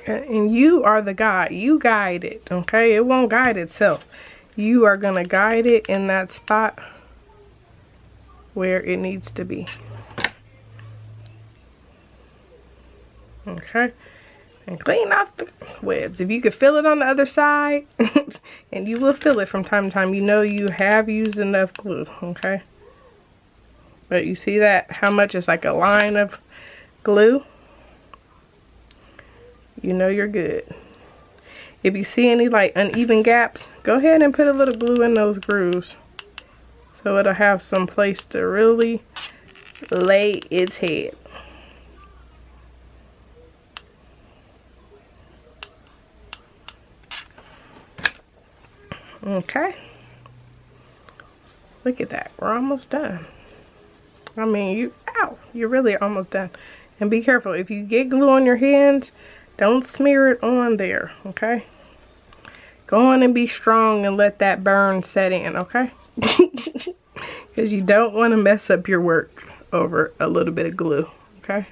And you are the guide. You guide it, okay? It won't guide itself. You are gonna guide it in that spot where it needs to be. Okay? And clean off the webs. If you could feel it on the other side, and you will feel it from time to time, you know you have used enough glue, okay? But you see that, how much is like a line of glue? You know you're good. If you see any like uneven gaps, go ahead and put a little glue in those grooves, so it'll have some place to really lay its head. Okay. Look at that. We're almost done. I mean, you're really almost done. And be careful. If you get glue on your hands, don't smear it on there, okay? Go on and be strong and let that burn set in, okay? Because you don't want to mess up your work over a little bit of glue, okay?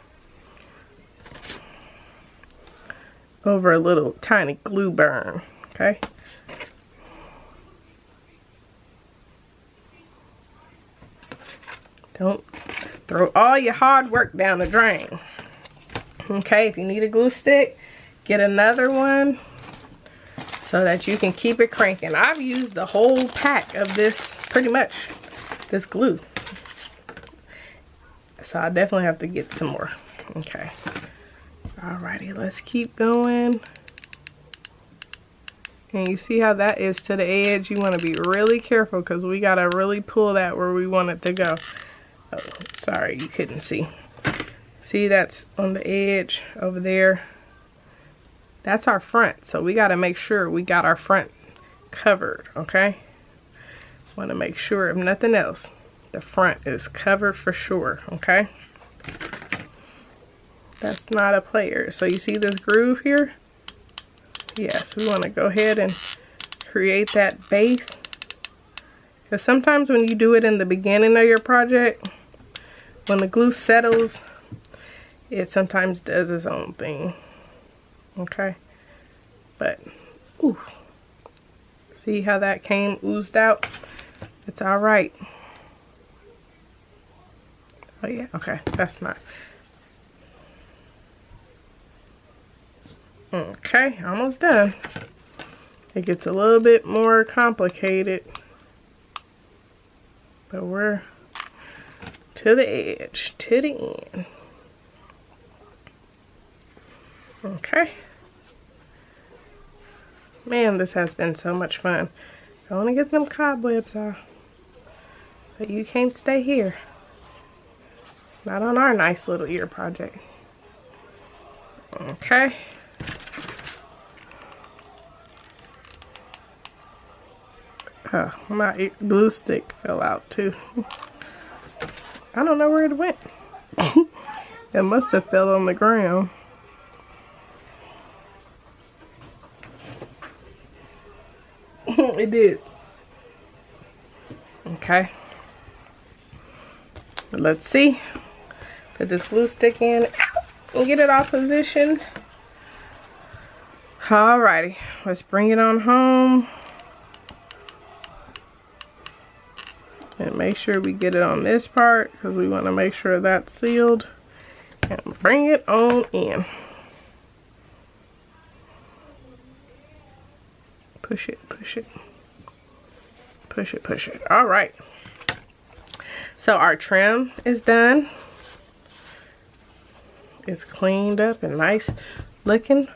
over a little tiny glue burn, okay? Don't throw all your hard work down the drain. Okay, if you need a glue stick, get another one so that you can keep it cranking. I've used the whole pack of this, pretty much, this glue. So I definitely have to get some more. Okay. Alrighty, let's keep going. And you see how that is to the edge? You want to be really careful because we got to really pull that where we want it to go. Oh, sorry, you couldn't see. See, that's on the edge over there. That's our front, so we got to make sure we got our front covered, okay? Want to make sure, if nothing else, the front is covered for sure, okay? That's not a player. So you see this groove here? Yes, we want to go ahead and create that base. Because sometimes when you do it in the beginning of your project, when the glue settles, it sometimes does its own thing. Okay? But, ooh. See how that came oozed out? It's alright. Oh yeah, okay, that's not. Okay, almost done. It gets a little bit more complicated, but we're to the edge, to the end. Okay. Man, this has been so much fun. I want to get them cobwebs off, but you can't stay here. Not on our nice little ear project. Okay. Oh, my glue stick fell out too. I don't know where it went. It must have fell on the ground. It did. Okay. Let's see. Put this glue stick in and get it all positioned. Alrighty, let's bring it on home. And make sure we get it on this part because we want to make sure that's sealed. And bring it on in. Push it, push it. Push it, push it. Alright. So our trim is done. It's cleaned up and nice looking.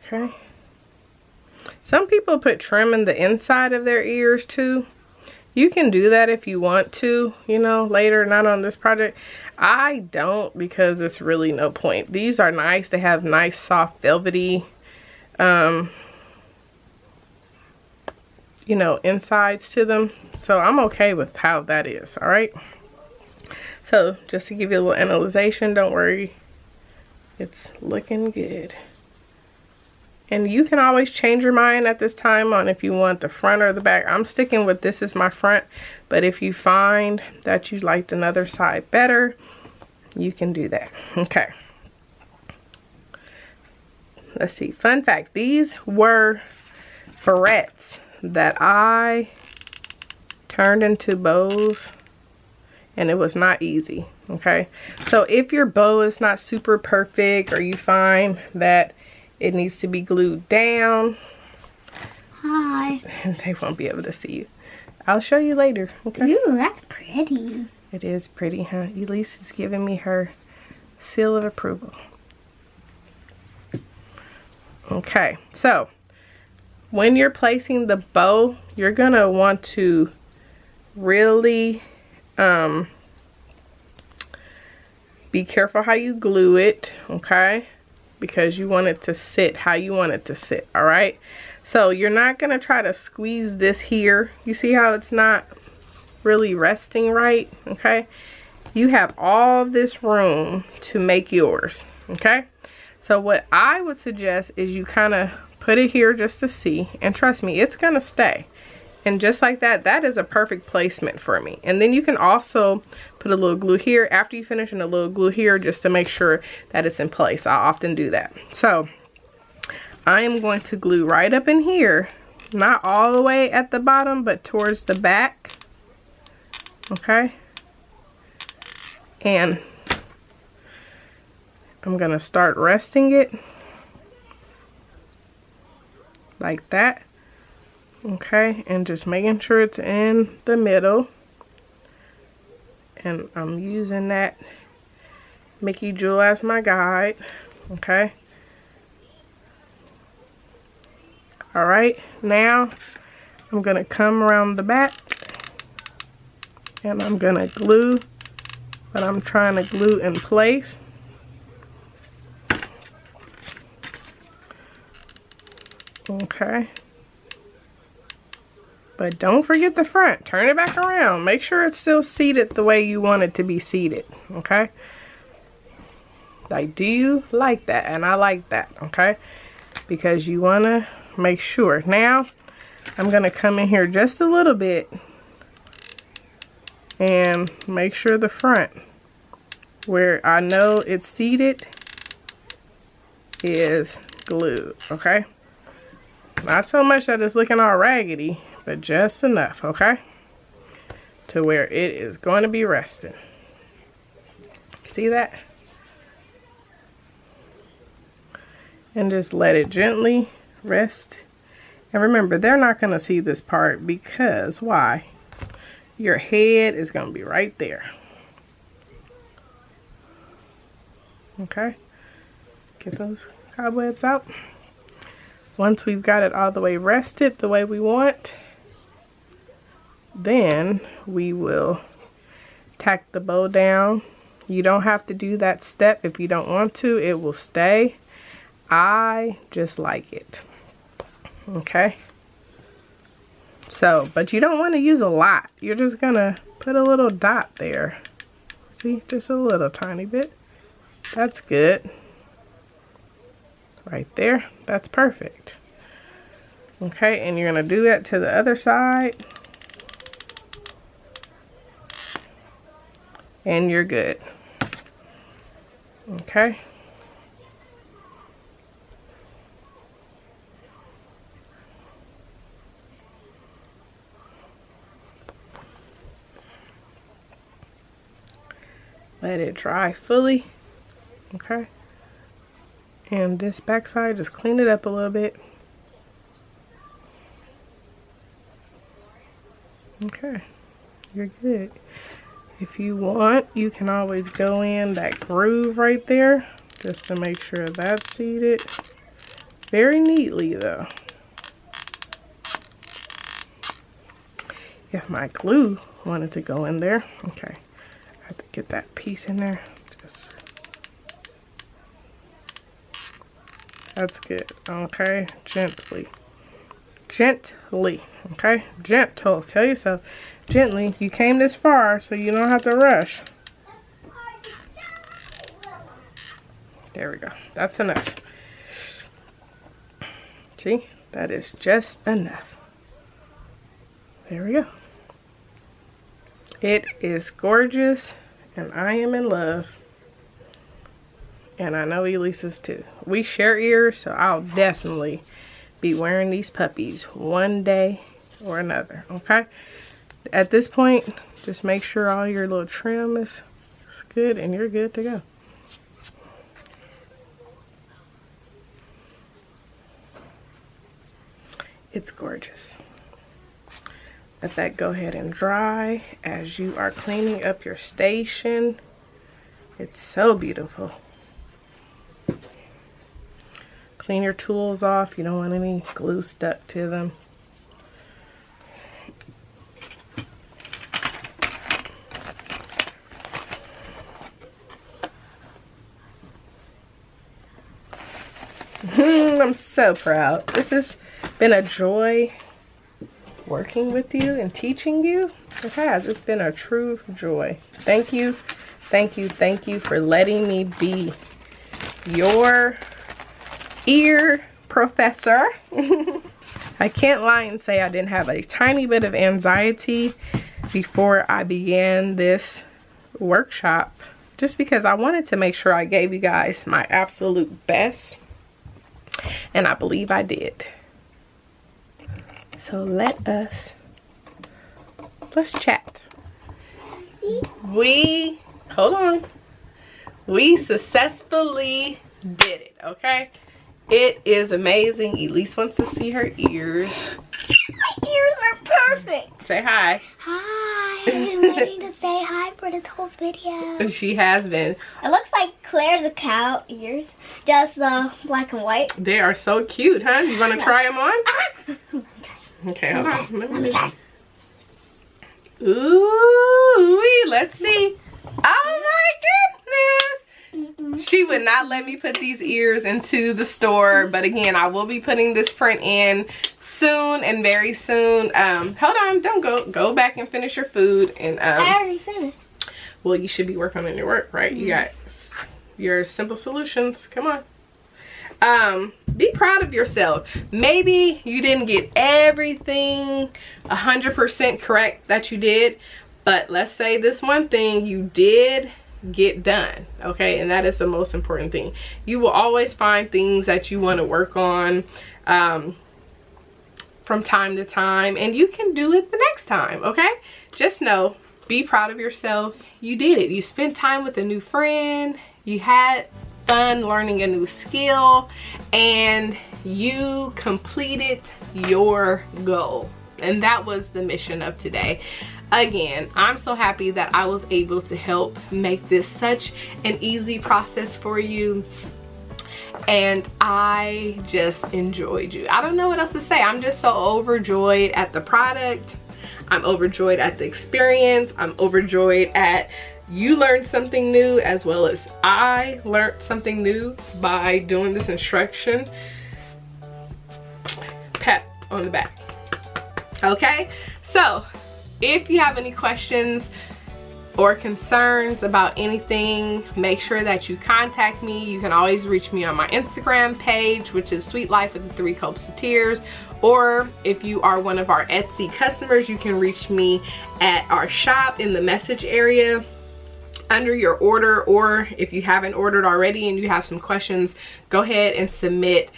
Okay. Some people put trim in the inside of their ears too. You can do that if you want to, you know, later, not on this project. I don't because it's really no point. These are nice. They have nice soft velvety, you know, insides to them. So I'm okay with how that is, all right? So just to give you a little analyzation, don't worry. It's looking good. And you can always change your mind at this time on if you want the front or the back. I'm sticking with this is my front. But if you find that you liked another side better, you can do that. Okay. Let's see. Fun fact. These were barrettes that I turned into bows. And it was not easy. Okay. So if your bow is not super perfect or you find that it needs to be glued down. Hi. They won't be able to see you. I'll show you later. Okay. Ooh, that's pretty. It is pretty, huh? Elise is giving me her seal of approval. Okay, so when you're placing the bow, you're gonna want to really be careful how you glue it, okay? Because you want it to sit how you want it to sit, all right? So you're not gonna try to squeeze this here. You see how it's not really resting right, okay? You have all this room to make yours, okay? So what I would suggest is you kind of put it here just to see, and trust me, it's gonna stay. And just like that, that is a perfect placement for me. And then you can also put a little glue here after you finish, and a little glue here just to make sure that it's in place. I often do that. So I am going to glue right up in here, not all the way at the bottom, but towards the back. Okay. And I'm going to start resting it like that. Okay, and just making sure it's in the middle. And I'm using that Mickey jewel as my guide. Okay. Alright, now I'm going to come around the back and I'm going to glue what I'm trying to glue in place. Okay. But don't forget the front. Turn it back around. Make sure it's still seated the way you want it to be seated. Okay? Like, do you like that? And I like that. Okay? Because you want to make sure. Now, I'm going to come in here just a little bit and make sure the front, where I know it's seated, is glued. Okay? Not so much that it's looking all raggedy, but just enough, okay? To where it is going to be resting. See that? And just let it gently rest. And remember, they're not going to see this part because, why? Your head is going to be right there. Okay? Get those cobwebs out. Once we've got it all the way rested the way we want, then we will tack the bow down. You don't have to do that step if you don't want to. It will stay. I just like it. Okay. So, but you don't want to use a lot. You're just gonna put a little dot there. See, just a little tiny bit. That's good. Right there. That's perfect. Okay, and you're gonna do that to the other side. And you're good. Okay. Let it dry fully. Okay. And this back side, just clean it up a little bit. Okay. You're good. If you want, you can always go in that groove right there just to make sure that's seated. Very neatly though. If my glue wanted to go in there. Okay. I have to get that piece in there. Just. That's good. Okay. Gently. Gently. Okay. Gentle. Tell yourself. Gently. You came this far, so you don't have to rush. There we go. That's enough. See? That is just enough. There we go. It is gorgeous, and I am in love. And I know Elisa's too. We share ears, so I'll definitely be wearing these puppies one day or another. Okay? At this point, just make sure all your little trim is good and you're good to go. It's gorgeous. Let that go ahead and dry as you are cleaning up your station. It's so beautiful. Clean your tools off. You don't want any glue stuck to them. I'm so proud. This has been a joy working with you and teaching you. It has. It's been a true joy. Thank you. Thank you. Thank you for letting me be your ear professor. I can't lie and say I didn't have a tiny bit of anxiety before I began this workshop, just because I wanted to make sure I gave you guys my absolute best, and I believe I did. So let's chat. Hold on. We successfully did it, okay? It is amazing. Elise wants to see her ears. My ears are perfect. Say hi. Hi. I've been waiting to say hi for this whole video. She has been. It looks like Claire the cow ears, just black and white. They are so cute, huh? You want to try them on? Okay, hold on. Let me try. Ooh, let's see. Oh my goodness. She would not let me put these ears into the store, but again, I will be putting this print in soon and very soon. Hold on, don't go back and finish your food. And I already finished. well, you should be working on your work, right? You got your simple solutions. Come on. Be proud of yourself. Maybe you didn't get everything 100% correct that you did, but let's say this one thing you did get done, okay? And that is the most important thing. You will always find things that you want to work on from time to time, and you can do it the next time, okay? Just know, be proud of yourself. You did it. You spent time with a new friend. You had fun learning a new skill, and you completed your goal. And that was the mission of today. Again, I'm so happy that I was able to help make this such an easy process for you, and I just enjoyed you. I don't know what else to say. I'm just so overjoyed at the product. I'm overjoyed at the experience. I'm overjoyed at you learned something new, as well as I learned something new by doing this instruction. Pat on the back. Okay, so if you have any questions or concerns about anything, make sure that you contact me. You can always reach me on my Instagram page, which is SweetLife with the 3 Cups of Tears. Or if you are one of our Etsy customers, you can reach me at our shop in the message area under your order. Or if you haven't ordered already and you have some questions, go ahead and submit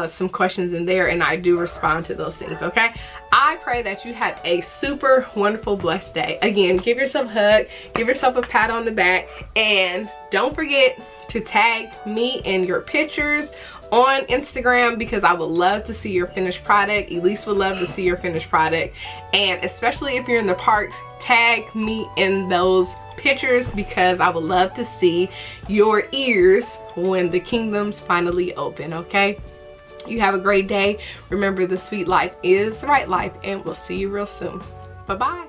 some questions in there, and I do respond to those things, okay? I pray that you have a super wonderful, blessed day. Again, give yourself a hug, give yourself a pat on the back, and don't forget to tag me in your pictures on Instagram, because I would love to see your finished product. Elise would love to see your finished product, and especially if you're in the parks, tag me in those pictures, because I would love to see your ears when the kingdoms finally open, okay? You have a great day. Remember, the sweet life is the right life, and we'll see you real soon. Bye-bye.